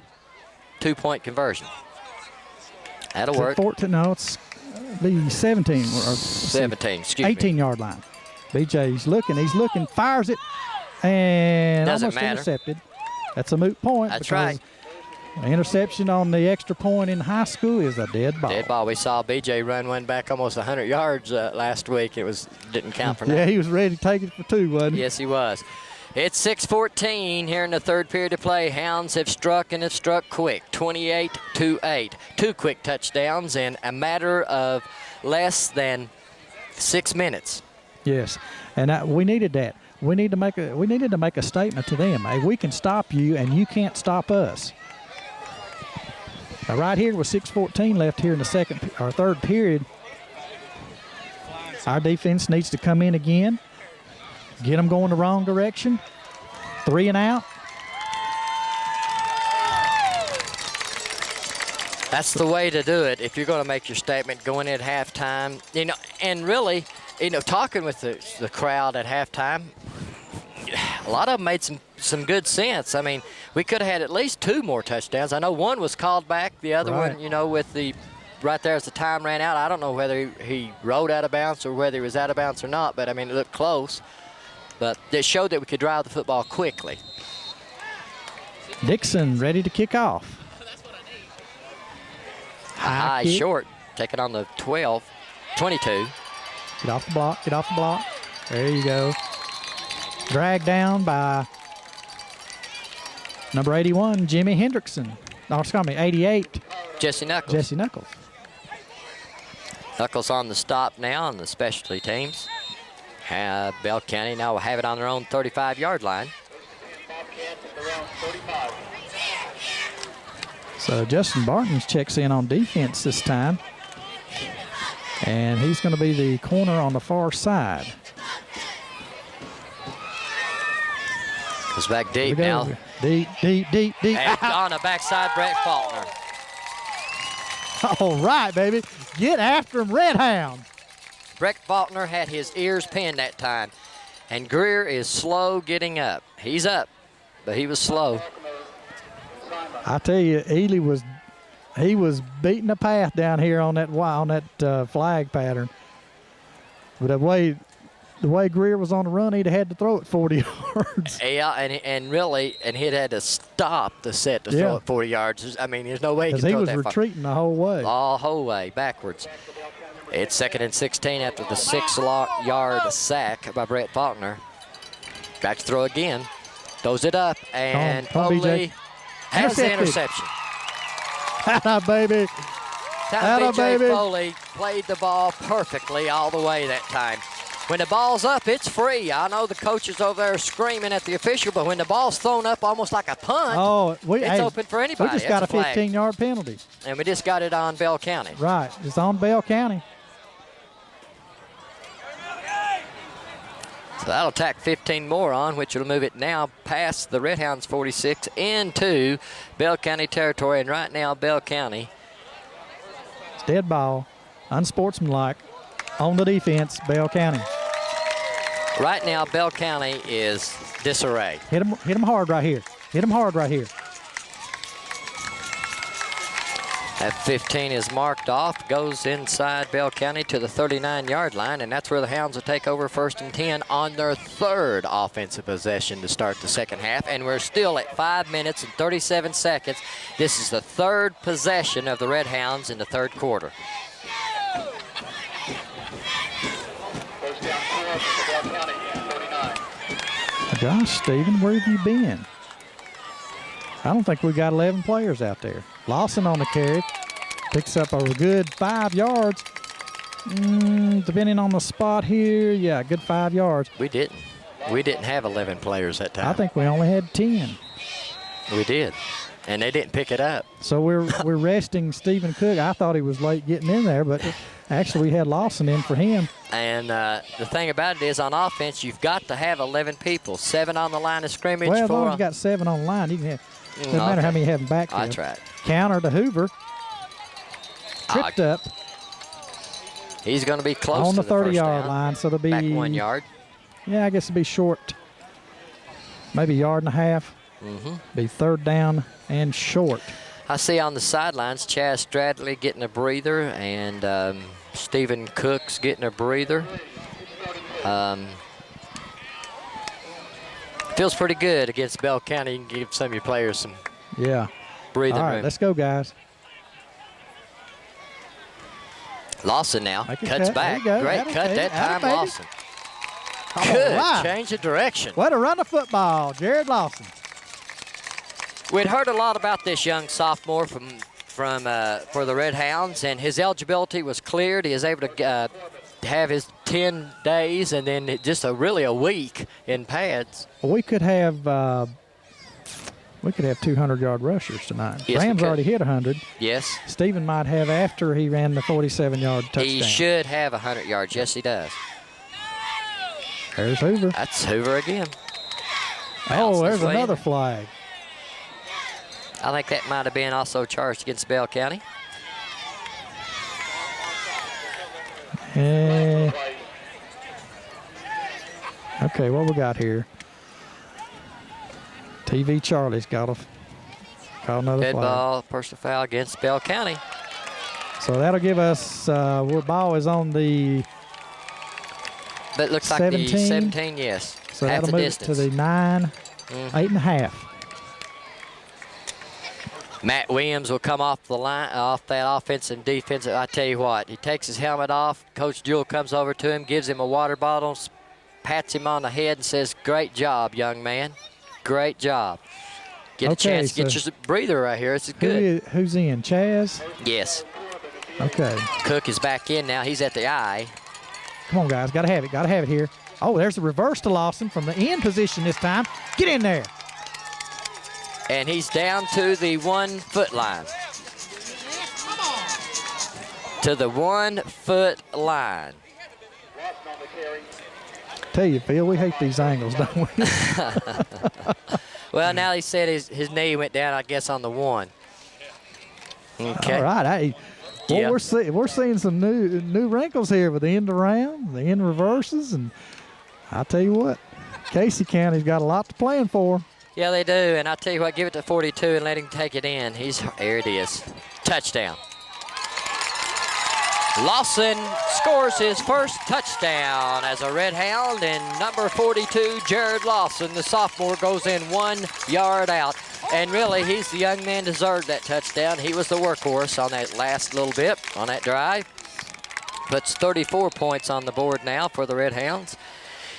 2-point conversion. That'll Is it work. 14? No, it's the 17 or 17, excuse me. 18-yard line. BJ's looking, fires it, and Doesn't almost matter. intercepted. That's a moot point. That's because right. an interception on the extra point in high school is a dead ball. Dead ball. We saw BJ run one back almost 100 yards last week. It didn't count for nothing. Yeah, he was ready to take it for 2, wasn't he? Yes, he was. It's 6:14 here in the third period of play. Hounds have struck and have struck quick, 28-8. 2 quick touchdowns in a matter of less than 6 minutes. Yes, and we needed that. We needed to make a statement to them. Hey, we can stop you, and you can't stop us. Now, right here with 6:14 left here in the third period, our defense needs to come in again, get them going the wrong direction, 3 and out. That's the way to do it if you're going to make your statement going in at halftime. And really, talking with the crowd at halftime, a lot of them made some good sense. I mean, we could have had at least 2 more touchdowns. I know one was called back. The other Right. one, with the right there as the time ran out, I don't know whether he rode out of bounds or whether he was out of bounds or not, but, I mean, it looked close. But it showed that we could drive the football quickly. Dixon ready to kick off. High kick. short, taking on the 22. Get off the block, get off the block. There you go. Dragged down by number 81, Jimmy Hendrickson. No, excuse me, 88, Jesse Knuckles. Jesse Knuckles. Knuckles on the stop now on the specialty teams. Bell County now will have it on their own 35-yard line. Bobcats at their own 35. So Justin Bartons checks in on defense this time. And he's going to be the corner on the far side. Goes back Here we deep go. now. Deep. And on the backside, Brett Faulkner. All right, baby. Get after him, Red Hound. Brett Faulkner had his ears pinned that time. And Greer is slow getting up. He's up, but he was slow. I tell you, Ely was beating the path down here on that flag pattern. But the way Greer was on the run, he'd have had to throw it 40 yards. Yeah, and really, he'd had to stop the set to throw it 40 yards. I mean, there's no way he could Because he throw it was that far. retreating the whole way. All whole way backwards. It's 2nd and 16 after the 6-yard sack by Brett Faulkner. Back to throw again. Throws it up, and Come on, Foley BJ. has the Intercepted. interception. Atta, baby. Time Atta, BJ baby. Foley played the ball perfectly all the way that time. When the ball's up, it's free. I know the coaches over there are screaming at the official, but when the ball's thrown up almost like a punt, it's open for anybody. We just got a That's flag. 15-yard penalty. And we just got it on Bell County. Right. It's on Bell County. So that'll tack 15 more on, which will move it now past the Red Hounds 46 into Bell County territory. And right now, Bell County. It's dead ball. Unsportsmanlike. On the defense, Bell County. Right now, Bell County is disarray. Hit him hard right here. Hit him hard right here. That 15 is marked off, goes inside Bell County to the 39-yard line, and that's where the Hounds will take over 1st and 10 on their 3rd offensive possession to start the second half, and we're still at 5 minutes and 37 seconds. This is the 3rd possession of the Red Hounds in the 3rd quarter. Goes down 4 for Bell County, 39. Gosh, Stephen, where have you been? I don't think we got 11 players out there. Lawson on the carry. Picks up a good 5 yards. Depending on the spot here, yeah, good 5 yards. We didn't. We didn't have 11 players that time. I think we only had 10. We did. And they didn't pick it up. So we're resting Stephen Cook. I thought he was late getting in there, but actually we had Lawson in for him. And the thing about it is, on offense, you've got to have 11 people. 7 on the line of scrimmage. Well, as for long as you got 7 on the line, you can have. Doesn't matter how okay. many you have in backfield. That's right. Counter to Hoover. Tripped up He's going to be close on to the the 30-yard line, so it'll be back 1 yard. Yeah, I guess it'll be short, maybe a yard and a half. Be 3rd down and short. I see on the sidelines Chaz Stradley getting a breather and Stephen Cook's getting a breather. Feels pretty good against Bell County. You can give some of your players some breathing All right, room. let's go, guys. Lawson now Make a cuts cut. back. There you go. Great Atta cut baby. that Atta time, baby. Lawson. All Good right. change of direction. Way to run the football, Jared Lawson. We'd heard a lot about this young sophomore for the Red Hounds, and his eligibility was cleared. He was able to have his 10 days and then just really a week in pads. Well, we could have 200-yard rushers tonight. Yes, we Rams could. already hit 100. Yes. Stephen might have after he ran the 47-yard touchdown. He should have 100 yards. Yes, he does. There's Hoover. That's Hoover again. Oh, Bouncing there's his way another in. flag. I think that might have been also charged against Bell County. Okay, what we got here? TV Charlie's got call another Dead flag. ball, personal foul against Bell County. So that'll give us, where ball is on the, But it looks like 17. the 17, yes. so half that'll the move distance. it to the 9, 8.5. Matt Williams will come off the line, off that offensive and defensive. I tell you what, he takes his helmet off. Coach Jewell comes over to him, gives him a water bottle, pats him on the head and says, "Great job, young man. Great job." Get a chance to get your breather right here. This is good. Who's in? Chaz? Yes. Okay. Cook is back in now. He's at the eye. Come on, guys. Got to have it. Got to have it here. Oh, there's the reverse to Lawson from the end position this time. Get in there. And he's down to the 1 foot line. To the 1 foot line. Tell you, Phil, we hate these angles, don't we? Well, now he said his knee went down, I guess, on the 1. Okay. All right. Hey, well, Yeah. we're seeing some new wrinkles here with the end around, the end reverses, and I tell you what, Casey County's got a lot to plan for. Yeah, they do. And I tell you what, give it to 42 and let him take it in. There it is. Touchdown. Lawson scores his first touchdown as a Red Hound, and number 42, Jared Lawson, the sophomore, goes in 1 yard out. And really, he's the young man deserved that touchdown. He was the workhorse on that last little bit, on that drive. Puts 34 points on the board now for the Red Hounds.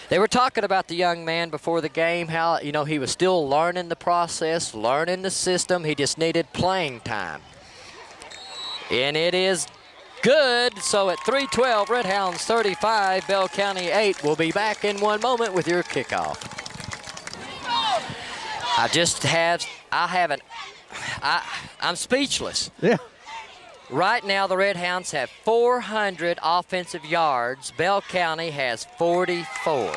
They were talking about the young man before the game, how, he was still learning the process, learning the system. He just needed playing time. And it is good. So at 3:12, Red Hounds 35, Bell County 8. We'll be back in 1 moment with your kickoff. I'm speechless. Yeah. Right now, the Red Hounds have 400 offensive yards. Bell County has 44.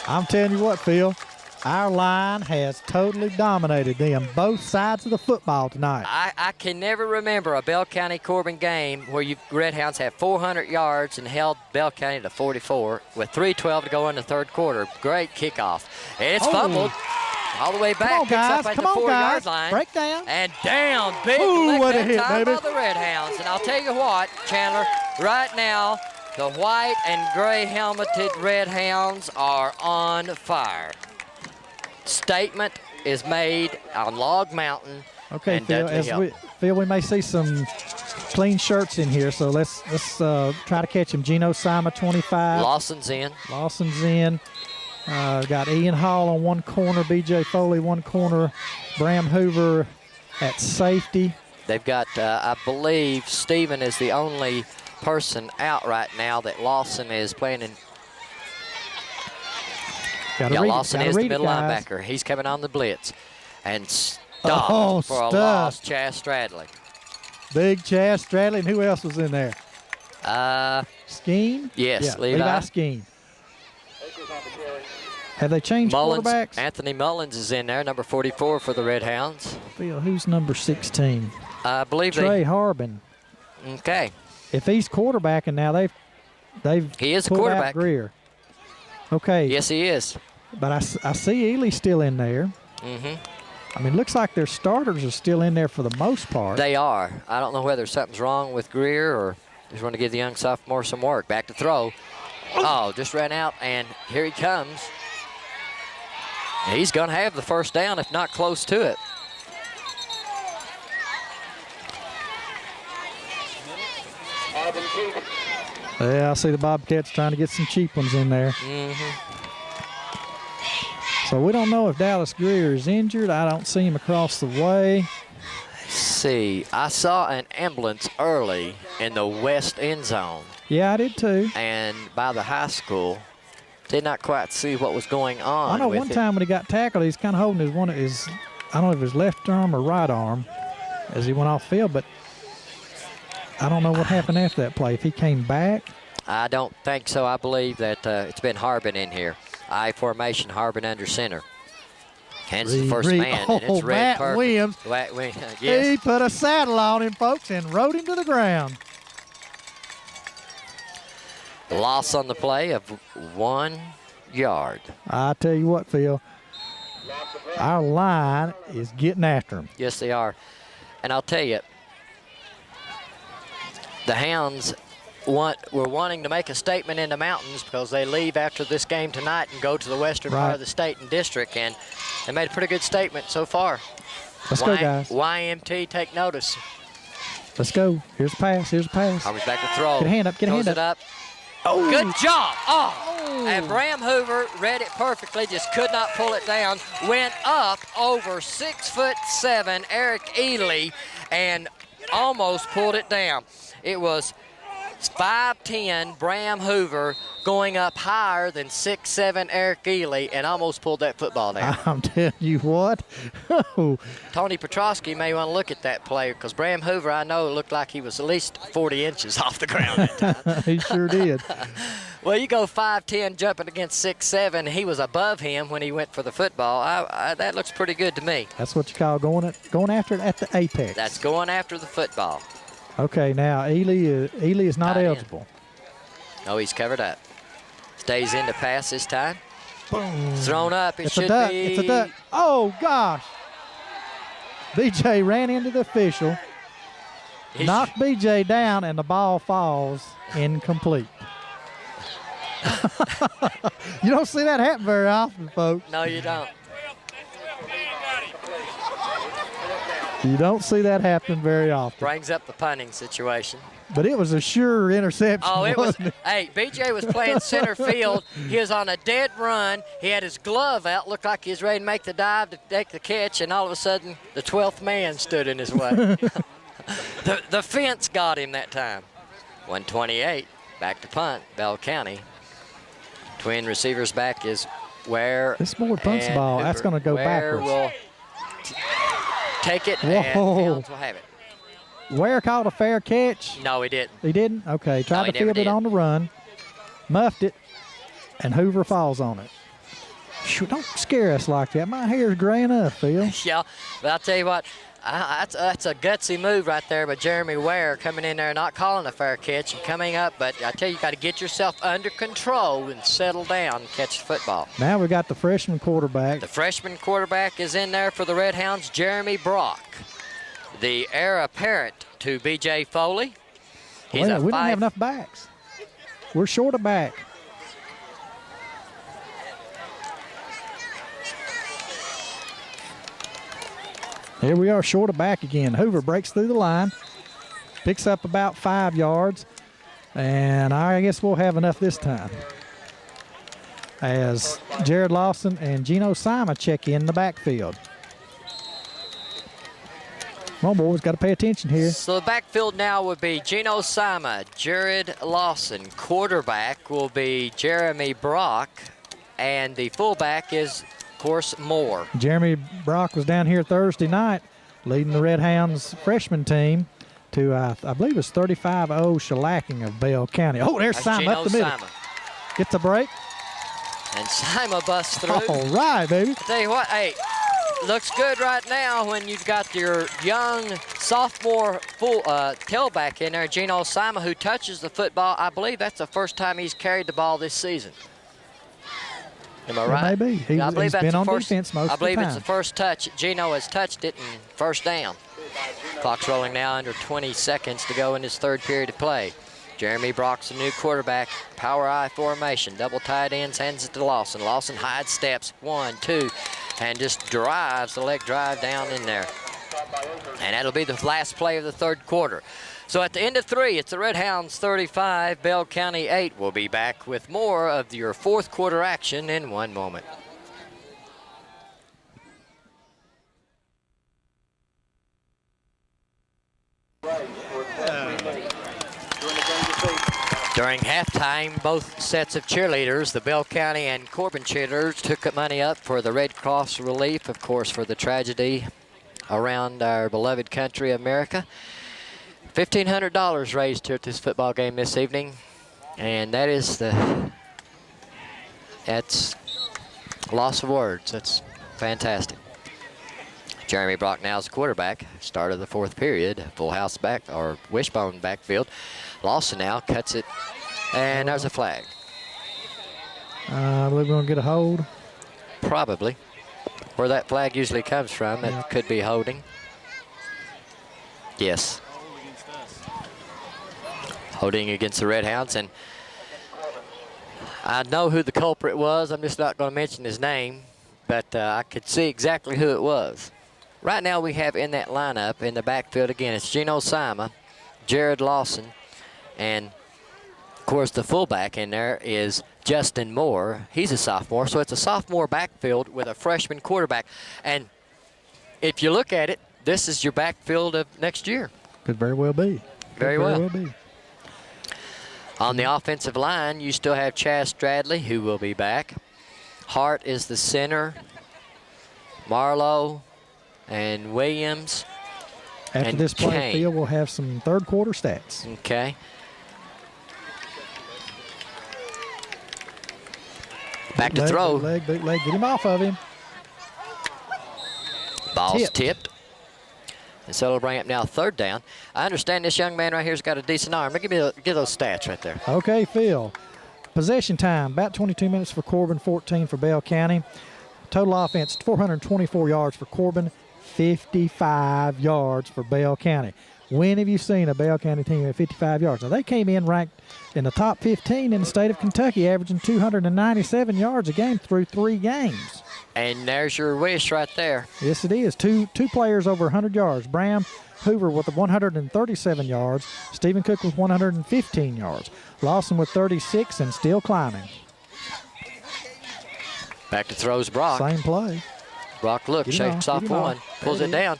I'm telling you what, Phil, our line has totally dominated them, both sides of the football tonight. I can never remember a Bell County Corbin game where you Red Hounds have 400 yards and held Bell County to 44 with 3:12 to go in the third quarter. Great kickoff. And it's fumbled all the way back. Come on, Picks guys. up at Come the on, 4-yard guys. line. Break down. And down. Big Ooh, lick what a that hit, time baby. by the Red Hounds. And I'll tell you what, Chandler, right now, the white and gray helmeted Red Hounds are on fire. Statement is made on Log Mountain. Okay, and Phil, Dudley Hill. we may see some clean shirts in here, so let's try to catch him. Gino Sima, 25. Lawson's in. Lawson's in. Got Ian Hall on one corner, B.J. Foley one corner, Bram Hoover at safety. They've got, I believe, Stephen is the only person out right now that Lawson is playing in. Lawson is the middle linebacker. He's coming on the blitz. And stopped for a loss, Chaz Stradley. Big Chaz Stradley, and who else was in there? Skeen? Yes, yeah, Levi Skeen. Have they changed quarterbacks? Anthony Mullins is in there, number 44 for the Red Hounds. Phil, who's number 16? I believe Trey Harbin. Okay. If he's quarterbacking now, they've He is a pulled out quarterback. Greer. Okay. Yes, he is. But I see Ely still in there. Mm-hmm. I mean, looks like their starters are still in there for the most part. They are. I don't know whether something's wrong with Greer or just want to give the young sophomore some work. Back to throw. Oh, just ran out, and here he comes. He's going to have the first down, if not close to it. Yeah, I see the Bobcats trying to get some cheap ones in there. So we don't know if Dallas Greer is injured. I don't see him across the way. Let's see, I saw an ambulance early in the west end zone. Yeah, I did too. And by the high school, did not quite see what was going on. I know with one it. time when he got tackled, he's kind of holding his I don't know if his left arm or right arm as he went off field, but I don't know what happened after that play. If he came back. I don't think so. I believe that it's been Harbin in here. I formation, Harbin under center. Hands the first man, and it's red Matt purple. Williams. Yes. He put a saddle on him, folks, and rode him to the ground. Loss on the play of 1 yard. I tell you what, Phil, our line is getting after him. Yes, they are. And I'll tell you, the Hounds were wanting to make a statement in the mountains because they leave after this game tonight and go to the western part of the state and district, and they made a pretty good statement so far. Let's go, guys. YMT, take notice. Let's go. Here's a pass. Here's a pass. Harvey's back to throw. Get a hand up. Get a hand Throws up. it up. Oh, good job. Oh. And Bram Hoover read it perfectly, just could not pull it down. Went up over 6'7", Eric Ely, and almost pulled it down. It was 5'10", Bram Hoover going up higher than 6'7", Eric Ely, and almost pulled that football down. I'm telling you what. Tony Petrosky may want to look at that play because Bram Hoover, I know, looked like he was at least 40 inches off the ground at times. He sure did. Well, you go 5'10", jumping against 6'7". He was above him when he went for the football. That looks pretty good to me. That's what you call going after it at the apex. That's going after the football. Okay, now Ely is not Tight end. eligible. Oh, he's covered up. Stays in to pass this time. Boom. Thrown up. It It's should a duck. be. It's a duck. Oh, gosh. BJ ran into the official, knocked BJ down, and the ball falls incomplete. You don't see that happen very often, folks. No, you don't. You don't see that happen very often. Brings up the punting situation. But it was a sure interception. Oh, it was. wasn't it? Hey, BJ was playing center field. He was on a dead run. He had his glove out, looked like he was ready to make the dive to take the catch, and all of a sudden, the 12th man stood in his way. the fence got him that time. 128, back to punt, Bell County. Twin receivers back is Ware. This board punts the and ball. That's Hoover. going to go Ware backwards. will take it, and Hounds will have it. Ware called a fair catch. No, he didn't. He didn't? Okay. Tried he to never field it did. on the run. Muffed it. And Hoover falls on it. Shoot, don't scare us like that. My hair's gray enough, Phil. Yeah, but I'll tell you what, that's a gutsy move right there by Jeremy Ware coming in there, not calling a fair catch and coming up. But I tell you, you got to get yourself under control and settle down and catch the football. Now we got the freshman quarterback. The freshman quarterback is in there for the Red Hounds, Jeremy Brock, the heir apparent to B.J. Foley. He's Well, we don't have enough backs. We're short of back. Here we are, short of back again. Hoover breaks through the line, picks up about 5 yards, and I guess we'll have enough this time. As Jared Lawson and Gino Simon check in the backfield. Come on, boys, got to pay attention here. So the backfield now would be Gino Sama, Jared Lawson. Quarterback will be Jeremy Brock, and the fullback is, of course, Moore. Jeremy Brock was down here Thursday night leading the Red Hounds freshman team to, I believe it was 35-0 shellacking of Bell County. Oh, there's That's Simon up the Gino middle. Sama. Gets a break. And Simon busts through. All right, baby. I tell you what, hey, looks good right now when you've got your young sophomore full tailback in there, Gino Simon, who touches the football. I believe that's the first time he's carried the ball this season. Am I right? Maybe. I believe He's that's been the on first, defense most I of the believe time. it's the first touch. Gino has touched it and first down. Clock's rolling now, under 20 seconds to go in this third period of play. Jeremy Brock's the new quarterback. Power I formation. Double tight ends, hands it to Lawson. Lawson high steps. 1, 2, and just drives the leg drive down in there. And that'll be the last play of the third quarter. So at the end of 3, it's the Red Hounds 35, Bell County 8. We'll be back with more of your fourth quarter action in one moment. During halftime, both sets of cheerleaders, the Bell County and Corbin cheerleaders, took money up for the Red Cross relief, of course, for the tragedy around our beloved country, America. $1,500 raised here at this football game this evening, and that's loss of words. That's fantastic. Jeremy Brock now is the quarterback. Start of the fourth period. Full house back, or wishbone backfield. Lawson now cuts it, and there's a flag. I believe we're going to get a hold. Probably. Where that flag usually comes from, it could be holding. Yes. Holding against the Red Hounds, and I know who the culprit was. I'm just not going to mention his name, but I could see exactly who it was. Right now we have in that lineup in the backfield again, it's Gino Sima, Jared Lawson, and of course the fullback in there is Justin Moore. He's a sophomore, so it's a sophomore backfield with a freshman quarterback. And if you look at it, this is your backfield of next year. Could very well be. Very well be. On the offensive line, you still have Chaz Stradley, who will be back. Hart is the center. Marlowe and Williams. After and this play Kane. field, we'll have some third quarter stats. Okay. Back to throw. Bootleg, get him off of him. Ball's tipped. And so it'll bring up now third down. I understand this young man right here's got a decent arm. Give those stats right there. Okay, Phil. Possession time, about 22 minutes for Corbin, 14 for Bell County. Total offense, 424 yards for Corbin, 55 yards for Bell County. When have you seen a Bell County team at 55 yards? Now, they came in ranked in the top 15 in the state of Kentucky, averaging 297 yards a game through 3 games. And there's your wish right there. Yes, it is. Two players over 100 yards. Bram Hoover with 137 yards. Stephen Cook with 115 yards. Lawson with 36 and still climbing. Back to throws Brock. Same play. Brock, look, shakes off one, pulls it down.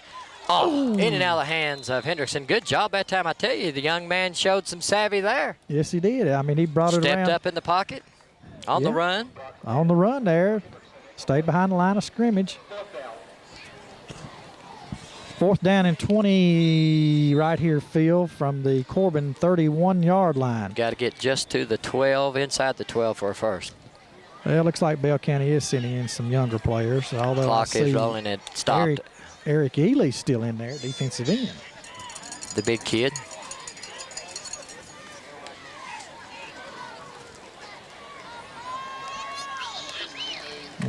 Oh, in and out of the hands of Hendrickson. Good job that time. I tell you, the young man showed some savvy there. Yes, he did. I mean, he brought it around. Stepped up in the pocket, on the run. On the run there. Stayed behind the line of scrimmage. 4th down and 20 right here, Phil, from the Corbin 31-yard line. Got to get just to the 12, inside the 12 for a first. Well, it looks like Bell County is sending in some younger players. Although Clock is rolling. It stopped. Eric Ely's still in there, defensive end. The big kid.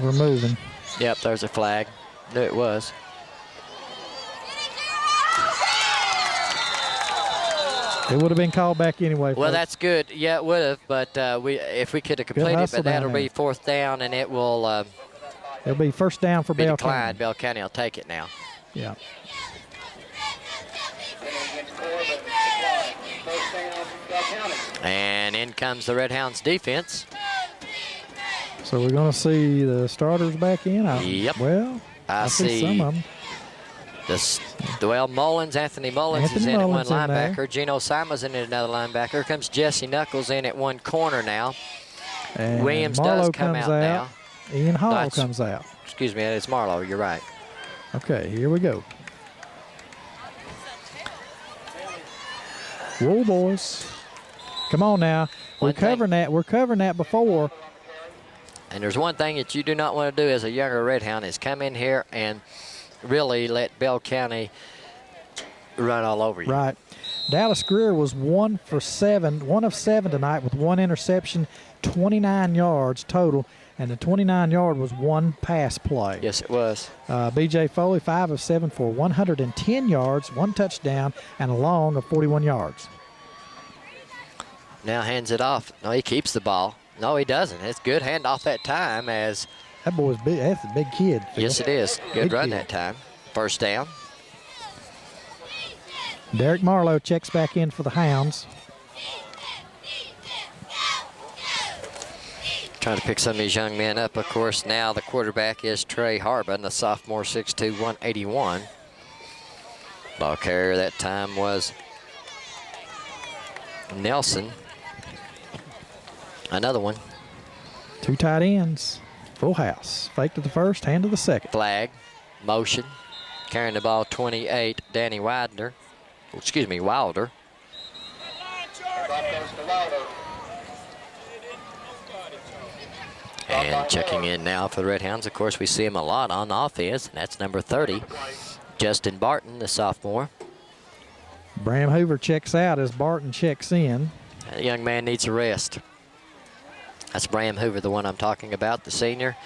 We're moving. Yep, there's a flag. Knew it was. It would have been called back anyway. Well, folks. that's good. Yeah, it would have, but if we could have completed it, but that'll be 4th down, and it will it'll be first down for Bell County. Bell County will take it now. Yeah. And in comes the Red Hounds defense. So we're going to see the starters back in? Yep. Well, I see some of them. Anthony Mullins is in Mullins at one linebacker. Gino Simon's in at another linebacker. Here comes Jesse Knuckles in at one corner now. And Williams Marlowe does come out now. Ian Hall comes out. Excuse me, it's Marlowe. You're right. Okay, here we go. Whoa, boys. Come on now. We're covering that before. And there's one thing that you do not want to do as a younger Red Hound is come in here and really let Bell County run all over you. Right. Dallas Greer was 1 of 7 tonight with 1 interception, 29 yards total, and the 29-yard was 1 pass play. Yes, it was. B.J. Foley, 5 of 7 for 110 yards, 1 touchdown, and a long of 41 yards. now hands it off. No, he keeps the ball. No, he doesn't. It's good handoff that time as. That boy's big. That's a big kid. Yes, it is. Good Big run kid. that time. First down. Derek Marlowe checks back in for the Hounds. Trying to pick some of these young men up. Of course, now the quarterback is Trey Harbin, the sophomore, 6'2", 181. Ball carrier that time was Nelson. Another one. 2 tight ends. Full house. Fake to the first, hand to the second. Flag, motion. Carrying the ball, 28, Danny Wilder. Excuse me, Wilder. Ball goes to Wilder. And checking in now for the Red Hounds. Of course, we see him a lot on offense, and that's number 30, Justin Barton, the sophomore. Bram Hoover checks out as Barton checks in. That young man needs a rest. That's Bram Hoover, the one I'm talking about, the senior.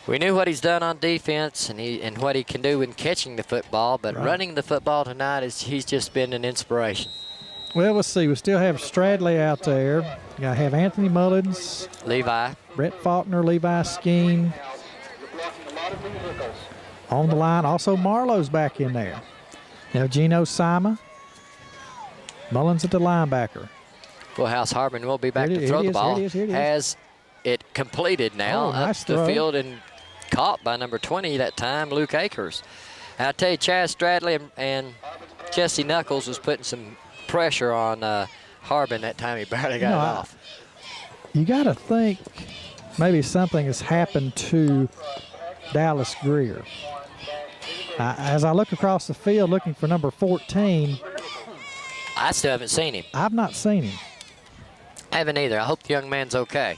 We knew what he's done on defense and what he can do in catching the football, but Right. running the football tonight, he's just been an inspiration. Well, let's see. We still have Stradley out there. Got to have Anthony Mullins, Levi. Brett Faulkner, Levi Skeen You're blocking a lot of vehicles. on the line. Also, Marlowe's back in there. Now, Gino Sima. Mullins at the linebacker. Fullhouse Harbin will be back Here it to is, throw here the it is, ball. here it is, here it is. Has it completed now Oh, up nice the throw. field and caught by number 20 that time, Luke Akers. And I tell you, Chaz Stradley and Jesse Knuckles was putting some pressure on Harbin that time. He barely got know, it I- off. You got to think maybe something has happened to Dallas Greer. As I look across the field looking for number 14, I still haven't seen him. I've not seen him. I haven't either. I hope the young man's okay.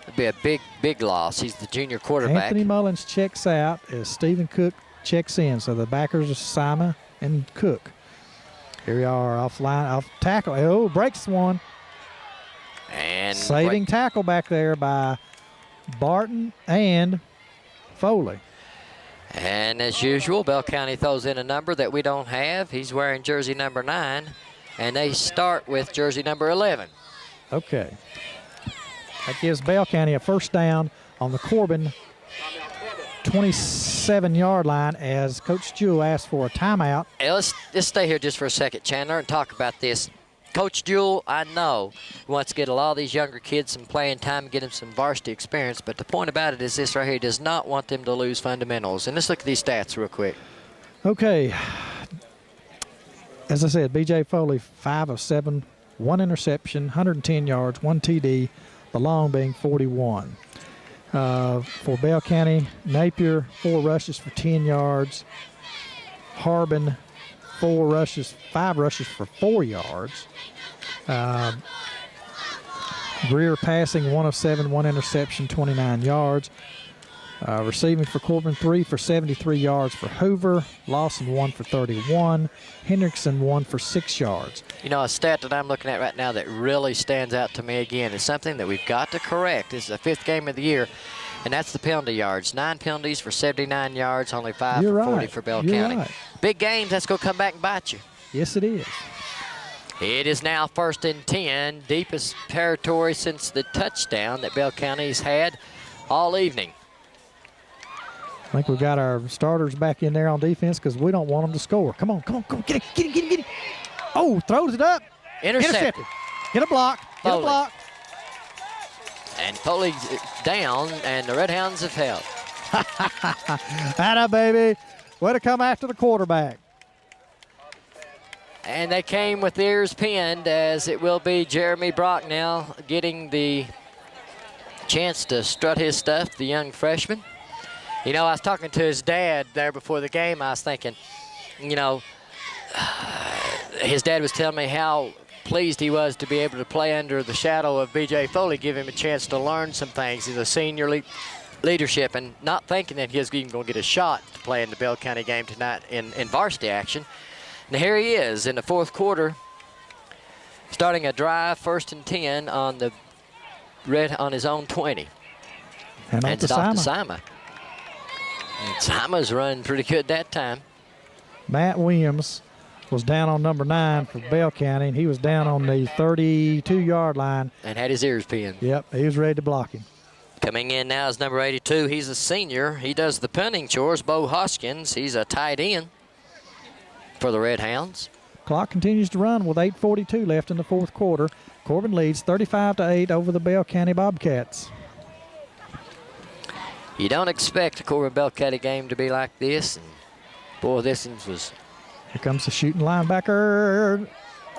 It'd be a big, big loss. He's the junior quarterback. Anthony Mullins checks out as Stephen Cook checks in. So the backers are Sima and Cook. Here we are off tackle. Oh, breaks one. And Saving tackle back there by Barton and Foley. And as usual, Bell County throws in a number that we don't have. He's wearing jersey number 9, and they start with jersey number 11. Okay. That gives Bell County a first down on the Corbin 27-yard line as Coach Jewell asked for a timeout. Hey, let's stay here just for a second, Chandler, and talk about this. Coach Jewell, I know, wants to get a lot of these younger kids some playing time and get them some varsity experience, but the point about it is this right here. He does not want them to lose fundamentals. And let's look at these stats real quick. Okay. As I said, B.J. Foley, 5 of 7, 1 interception, 110 yards, 1 TD, the long being 41. For Bell County, Napier, 4 rushes for 10 yards. Harbin, 5 rushes for 4 yards. Greer passing 1 of 7, 1 interception, 29 yards. Receiving for Corbin, 3 for 73 yards for Hoover. Lawson, 1 for 31. Hendrickson, 1 for 6 yards. You know, a stat that I'm looking at right now that really stands out to me again is something that we've got to correct. This is the 5th game of the year, and that's the penalty yards. 9 penalties for 79 yards, only 5 You're for 40 right. for Bell You're County. right. Big games, that's going to come back and bite you. Yes, it is. It is now 1st and 10, deepest territory since the touchdown that Bell County's had all evening. I think we got our starters back in there on defense because we don't want them to score. Come on, get it. Oh, throws it up. Intercepted. Get a block. Foley. And Foley down, and the Red Hounds have held. Atta, baby. Way to come after the quarterback. And they came with ears pinned, as it will be Jeremy Brock now getting the chance to strut his stuff, the young freshman. You know, I was talking to his dad there before the game. I was thinking, you know, his dad was telling me how pleased he was to be able to play under the shadow of B.J. Foley, give him a chance to learn some things. He's a senior leadership, and not thinking that he was even going to get a shot to play in the Bell County game tonight in varsity action. And here he is in the 4th quarter, starting a drive, 1st and 10 on the on his own 20. And Hands it off to Sima. And Sima's running pretty good that time. Matt Williams was down on number 9 for Bell County, and he was down on the 32-yard line. And had his ears pinned. Yep, he was ready to block him. Coming in now is number 82. He's a senior. He does the punting chores. Bo Hoskins. He's a tight end for the Red Hounds. Clock continues to run with 8:42 left in the fourth quarter. Corbin leads 35-8 over the Bell County Bobcats. You don't expect a Corbin Bell County game to be like this. And boy, this one was Here comes the shooting linebacker.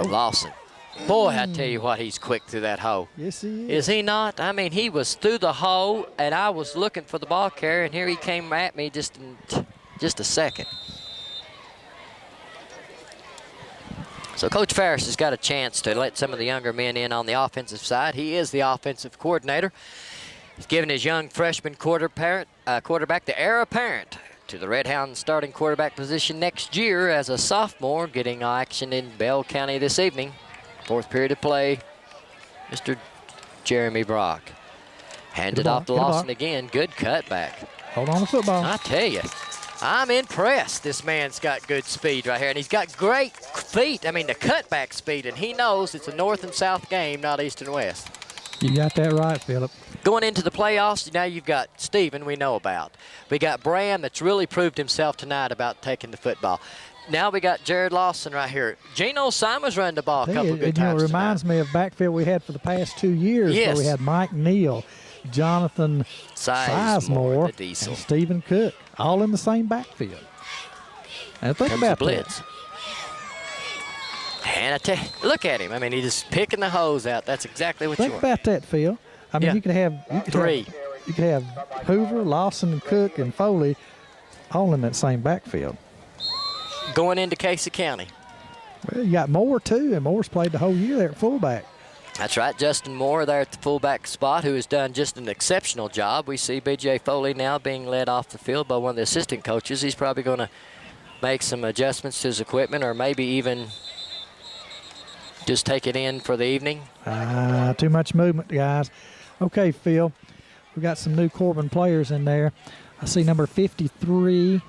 Lawson. Boy, I tell you what, he's quick through that hole. Yes, he Is he not? I mean, he was through the hole, and I was looking for the ball carrier, and here he came at me just in just a second. So Coach Farris has got a chance to let some of the younger men in on the offensive side. He is the offensive coordinator. He's given his young freshman quarterback the heir apparent to the Red Hounds starting quarterback position next year as a sophomore, getting action in Bell County this evening. Fourth period of play, Mr. Jeremy Brock. Handed off to Lawson again. Good cutback. Hold on to the football. I tell you, I'm impressed. This man's got good speed right here, and he's got great feet. I mean, the cutback speed, and he knows it's a north and south game, not east and west. You got that right, Phillip. Going into the playoffs, now you've got Steven we know about. We got Bram that's really proved himself tonight about taking the football. Now we got Jared Lawson right here. Geno Simons running the ball a couple good times. It reminds me of backfield we had for the past 2 years. Yes. Where we had Mike Neal, Jonathan Sizemore, and Stephen Cook, all in the same backfield. And think about blitz. And I tell you, look at him. I mean, he's just picking the hose out. That's exactly what you want. Think about that, Phil. I mean, you could have three. You could have Hoover, Lawson, and Cook, and Foley all in that same backfield. Going into Casey County. Well, you got Moore, too, and Moore's played the whole year there at fullback. That's right. Justin Moore there at the fullback spot, who has done just an exceptional job. We see B.J. Foley now being led off the field by one of the assistant coaches. He's probably going to make some adjustments to his equipment, or maybe even just take it in for the evening. Too much movement, guys. Okay, Phil, we got some new Corbin players in there. I see number 53.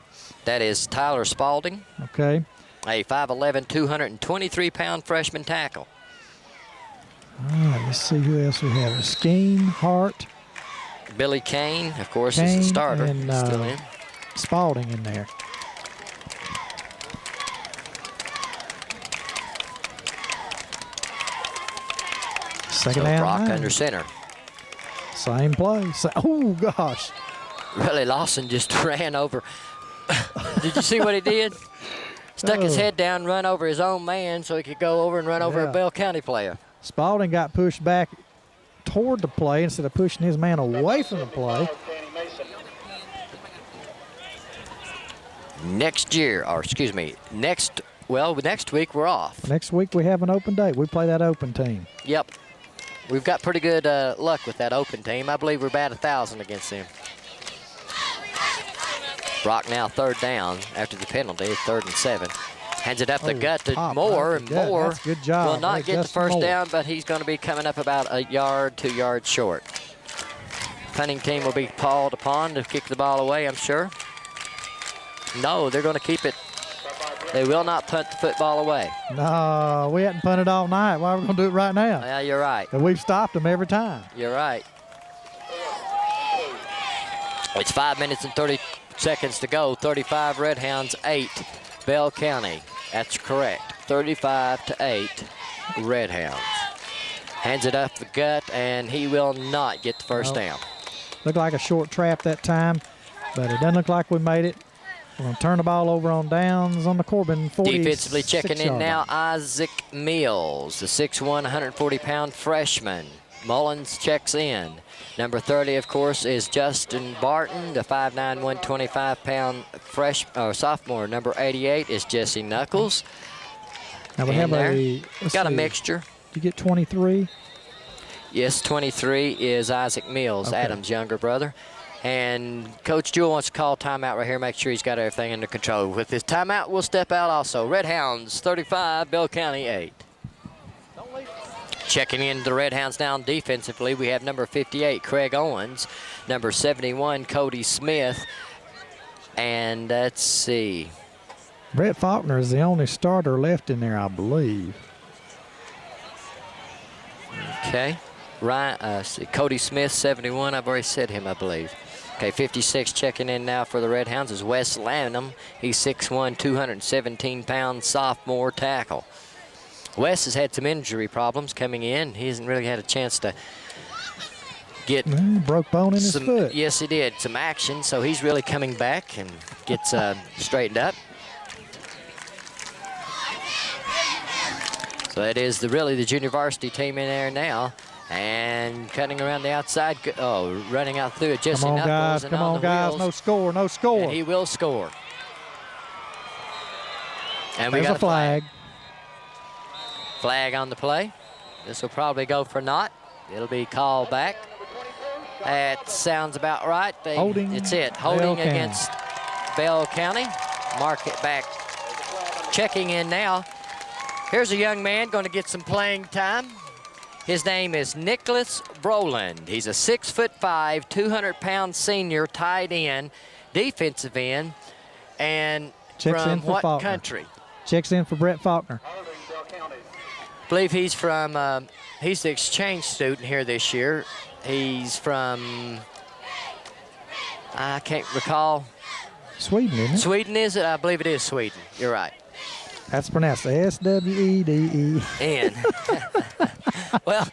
That is Tyler Spalding. Okay. A 5'11", 223-pound freshman tackle. All right, let's see who else we have. Skeen, Hart. Billy Kane, of course, is the starter. And, still in. Spalding in there. Second down Brock line. under center. Same play. Oh, gosh. Really, Lawson just ran over. Did you see what he did? Stuck his head down, run over his own man so he could go over and run over a Bell County player. Spalding got pushed back toward the play instead of pushing his man away from the play. Next week we're off. Next week we have an open date. We play that open team. Yep. We've got pretty good luck with that open team. I believe we're about 1,000 against them. Brock now third down after the penalty, 3rd and 7. Hands it up the gut to Moore, and Moore That's good job. will not get the first down, but he's going to be coming up about 1 yard, 2 yards short. Punting team will be called upon to kick the ball away, I'm sure. No, they're going to keep it. They will not punt the football away. No, we hadn't punted all night. Why are we going to do it right now? Yeah, you're right. And we've stopped them every time. You're right. It's 5 minutes and 30 seconds to go. 35 Red Hounds, 8 Bell County. That's correct. 35-8 Red Hounds. Hands it up the gut, and he will not get the first down. Looked like a short trap that time, but it doesn't look like we made it. We're going to turn the ball over on downs on the Corbin 40. Defensively checking in now, Isaac Mills, the 6'1", 140-pound freshman. Mullins checks in. Number 30, of course, is Justin Barton, the 5'9", 125-pound sophomore. Number 88 is Jesse Knuckles. Now we have got a mixture. Did you get 23? Yes, 23 is Isaac Mills, okay. Adam's younger brother. And Coach Jewell wants to call timeout right here, make sure he's got everything under control. With his timeout, we'll step out also. Red Hounds 35, Bell County 8. Checking in the Red Hounds down defensively, we have number 58, Craig Owens, number 71, Cody Smith, and let's see. Brett Faulkner is the only starter left in there, I believe. Okay. Ryan, Cody Smith, 71. I've already said him, I believe. Okay, 56 checking in now for the Red Hounds is Wes Lanham. He's 6'1", 217-pound sophomore tackle. Wes has had some injury problems coming in. He hasn't really had a chance to get broke bone in his foot. Yes, he did. Some action, so he's really coming back and gets straightened up. So that is really the junior varsity team in there now. And cutting around the outside. Oh, running out through it. Jesse Come on, Knuckles. guys. Come on, guys. Wheels. No score. No score. And he will score. And we There's got a flag. Flag on the play. This will probably go for naught. It'll be called back. That sounds about right. Holding. It's it. Holding against Bell County. Mark it back. Checking in now. Here's a young man going to get some playing time. His name is Nicholas Broland. He's a 6'5", 200-pound senior tight end, defensive end, and Checks from in for what Faulkner. country? Checks in for Brett Faulkner. I believe he's from, he's the exchange student here this year. He's from, I can't recall. Sweden, isn't it? Sweden, is it? I believe it is Sweden. You're right. That's pronounced S-W-E-D-E. And well,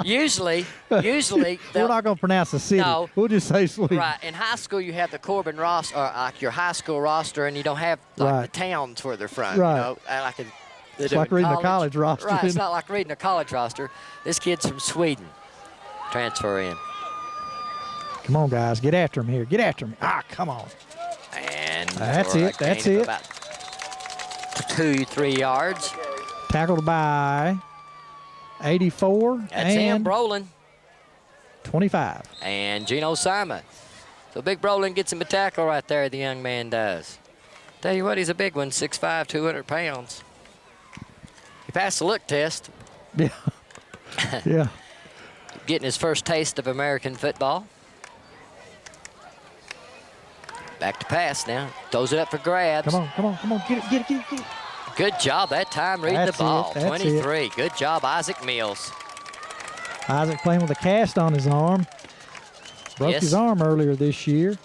usually We're not going to pronounce the city. No. We'll just say Sweden. right. In high school, you have the Corbin roster, or like your high school roster, and you don't have like Right. the towns where they're from. Right. You know, like It's like reading a college roster. Right. It's not like reading a college roster. This kid's from Sweden. Transfer in. Come on, guys. Get after him here. Get after him. Ah, come on. And That's for a it. That's gain of it. About 2-3 yards. Tackled by 84 That's him, and Brolin. 25. And Gino Simon. So Big Brolin gets him a tackle right there, the young man does. Tell you what, he's a big one, 6'5", 200 pounds. He passed the look test. Yeah. Yeah. Getting his first taste of American football. Back to pass now. Throws it up for grabs. Come on, come on, come on. Get it, get it, get it, get it. Good job that time reading That's the ball. it, that's 23. Good job, Isaac Mills. Isaac playing with a cast on his arm. Broke Yes. his arm earlier this year.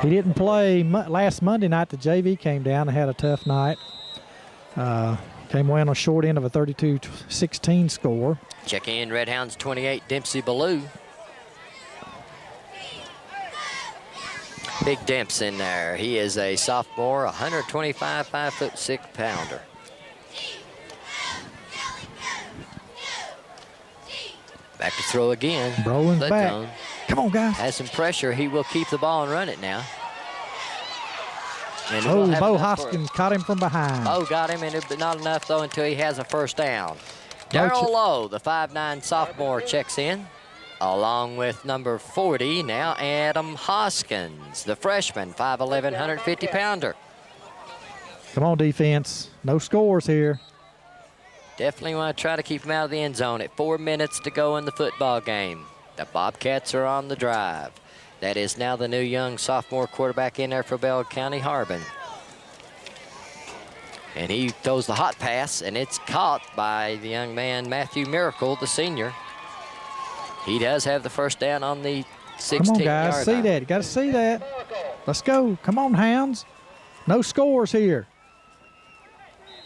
He didn't play last Monday night. The JV came down and had a tough night. Came away on a short end of a 32-16 score. Check in, Red Hounds 28, Dempsey Ballou. Big Demps in there. He is a sophomore, 125, 5'6" pounder. Back to throw again. Brolin's Foot back. zone. Come on, guys. Has some pressure. He will keep the ball and run it now. And Oh, we'll have Bo enough for- Hoskins caught him from behind. Bo got him, and it, not enough, though, until he has a first down. Bo Darrell Lowe, the 5'9" sophomore, checks in, along with number 40, now Adam Hoskins, the freshman, 5'11", 150-pounder. Come on, defense. No scores here. Definitely want to try to keep him out of the end zone at 4 minutes to go in the football game. The Bobcats are on the drive. That is now the new young sophomore quarterback in there for Bell County, Harbin. And he throws the hot pass, and it's caught by the young man, Matthew Miracle, the senior. He does have the first down on the 16-yard Come on, guys. See that. You got to see that. Let's go. Come on, Hounds. No scores here.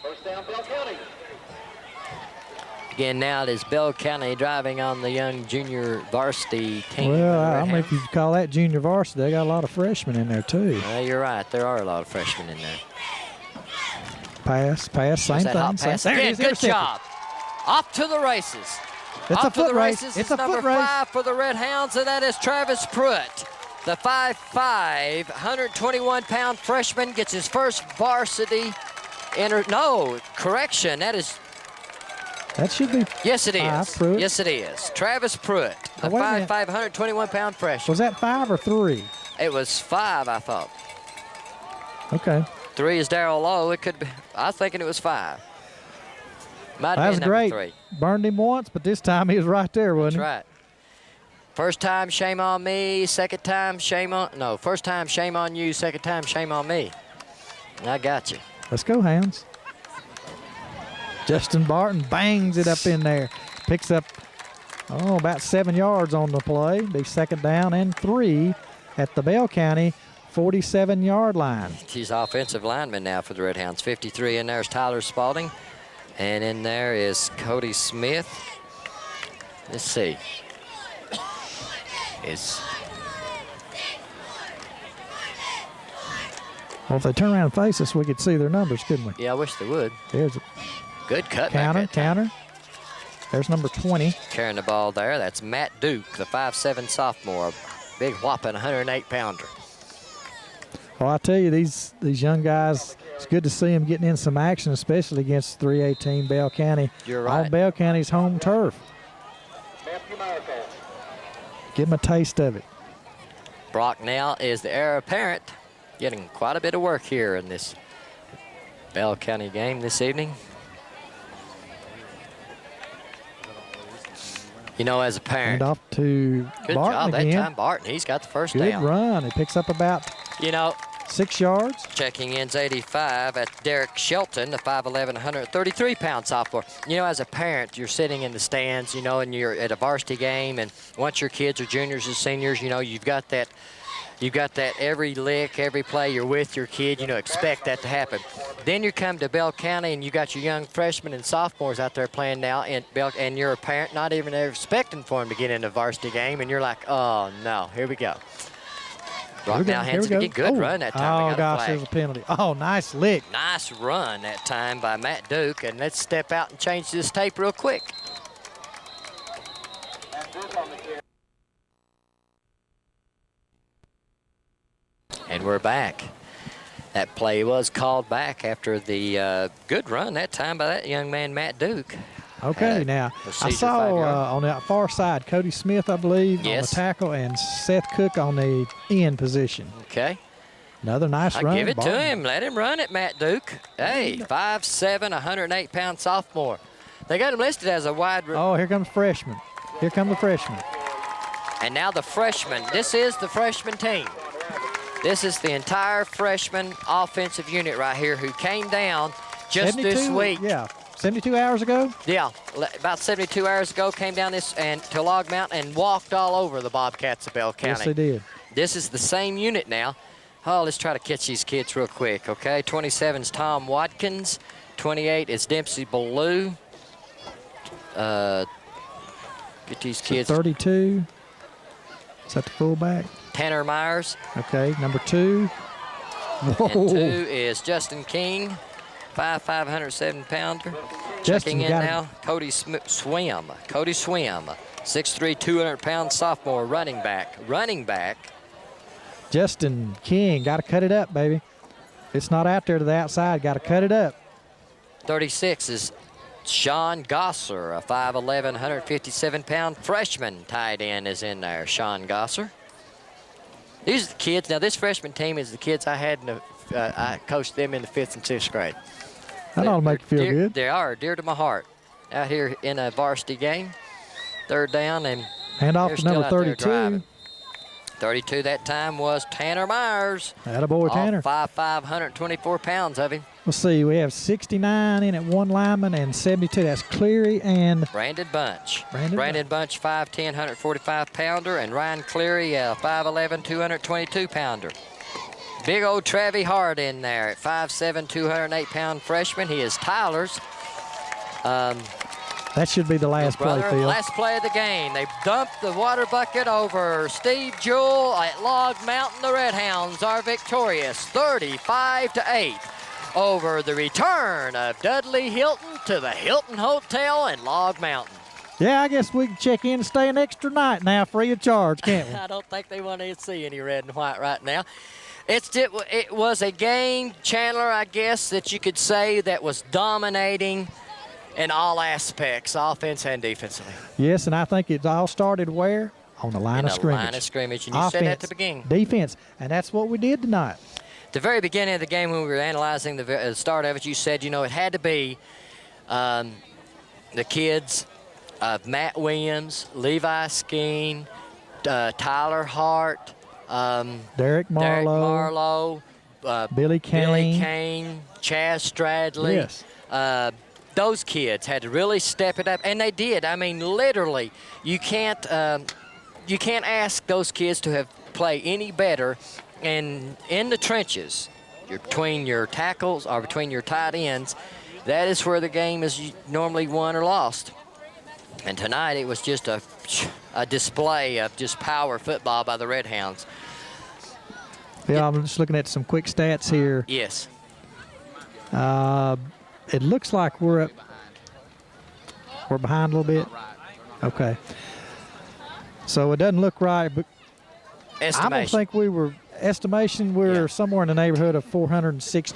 First down, Bell County. Again, now it is Bell County driving on the young junior varsity team. Well, I don't know if you call that junior varsity. They got a lot of freshmen in there, too. You're right. There are a lot of freshmen in there. Pass, same That thing. hot pass. There it Again, is, good intercepted. job. Off to the races. It's Off a to foot the race. races It's is a number foot race. 5 for the Red Hounds, and that is Travis Pruitt. The 5'5", 121-pound freshman gets his first varsity no, correction. That is, That should be. yes, it is. Pruitt. Yes, it is. Travis Pruitt, the Oh, wait a minute. 5'5", 121-pound freshman. Was that 5 or 3? It was 5, I thought. Okay. 3 is Darrell Lowe. It could be. I was thinking it was 5. Might That have was been number great. 3. Burned him once, but this time he was right there, wasn't That's right. First time, shame on me. Second time, first time, shame on you. Second time, shame on me. I got you. Let's go, Hounds. Justin Barton bangs it up in there. Picks up, about 7 yards on the play. Be second down and 3 at the Bell County 47-yard line. He's offensive lineman now for the Red Hounds. 53 in there is Tyler Spalding. And in there is Cody Smith. Let's see. Well, if they turn around and face us, we could see their numbers, couldn't we? Yeah, I wish they would. There's a good cut. counter. There's number 20. Carrying the ball there. That's Matt Duke, the 5'7" sophomore. Big whopping 108-pounder. Well, I tell you, these young guys, it's good to see them getting in some action, especially against 318 Bell County. You're right. On Bell County's home turf. Give them a taste of it. Brock now is the heir apparent, getting quite a bit of work here in this Bell County game this evening. You know, as a parent. And off to good Barton job again. that time, Barton. He's got the first Good down. run. He picks up about 6 yards. Checking in's 85 at Derek Shelton, the 5'11", 133-pound sophomore. You know, as a parent, you're sitting in the stands, and you're at a varsity game, and once your kids are juniors and seniors, you've got that every lick, every play you're with your kid, expect that to happen. Then you come to Bell County and you got your young freshmen and sophomores out there playing now, and you're a parent not even expecting for them to get in a varsity game, and you're like, oh no, here we go. Brock now hands it again. Good run that time. Oh gosh, there's a penalty. Oh, nice lick. Nice run that time by Matt Duke, and let's step out and change this tape real quick. And we're back. That play was called back after the good run that time by that young man, Matt Duke. Okay, now I saw on that far side, Cody Smith, I believe, on the tackle, and Seth Cook on the end position. Okay. Another nice run. Give it to him. Let him run it, Matt Duke. Hey, 5'7", 108-pound sophomore. They got him listed as a wide. Oh, here comes freshman. Here come the freshman. And now the freshman. This is the freshman team. This is the entire freshman offensive unit right here who came down just this week. Yeah, 72 hours ago? Yeah, about 72 hours ago, came down this and to Log Mountain and walked all over the Bobcats of Bell County. Yes, they did. This is the same unit now. Oh, let's try to catch these kids real quick, okay? 27 is Tom Watkins. 28 is Dempsey Ballou. Get these kids. 32. Is that the fullback? Tanner Myers. Okay, number 2. Whoa. And 2 is Justin King, 5'5", 107-pounder. Checking in now, Cody Swim. Cody Swim, 6'3", 200-pound sophomore running back. Justin King, got to cut it up, baby. It's not out there to the outside, got to cut it up. 36 is Sean Gosser, a 5'11", 157-pound freshman tight end is in there, Sean Gosser. These are the kids. Now, this freshman team is the kids I had I coached them in the 5th and 6th grade. That ought to make you feel good. They are dear to my heart. Out here in a varsity game, third down, and hand off to number 32. 32 that time was Tanner Myers. Attaboy, Tanner. 5'5", 124 pounds of him. Let's see, we have 69 in at one lineman and 72. That's Cleary and Brandon Bunch. Brandon Bunch, 5'10", 145-pounder, and Ryan Cleary, 5'11", 222-pounder. Big old Travie Hart in there at 5'7", 208-pound freshman. He is Tyler's. That should be the last play, Phil. Last play of the game. They dumped the water bucket over Steve Jewell at Log Mountain. The Red Hounds are victorious, 35-8. Over the return of Dudley Hilton to the Hilton Hotel in Log Mountain. Yeah, I guess we can check in and stay an extra night now free of charge, can't we? I don't think they want to see any red and white right now. It was a game, Chandler, I guess, that you could say that was dominating in all aspects, offense and defensively. Yes, and I think it all started where? On the line of scrimmage. line of scrimmage, and you offense, said that at the beginning. Defense, and that's what we did tonight. The very beginning of the game when we were analyzing the start of it, you said, it had to be the kids of Matt Williams, Levi Skeen, Tyler Hart, Derek Marlowe, Billy Kane, Chaz Stradley. Yes. Those kids had to really step it up, and they did. I mean, literally, you can't ask those kids to have played any better. And in the trenches, between your tackles or between your tight ends, that is where the game is normally won or lost. And tonight it was just a display of just power football by the Red Hounds. Yeah, I'm just looking at some quick stats here. Yes. It looks like we're behind a little bit. Okay. So it doesn't look right, but I don't think we were somewhere in the neighborhood of 460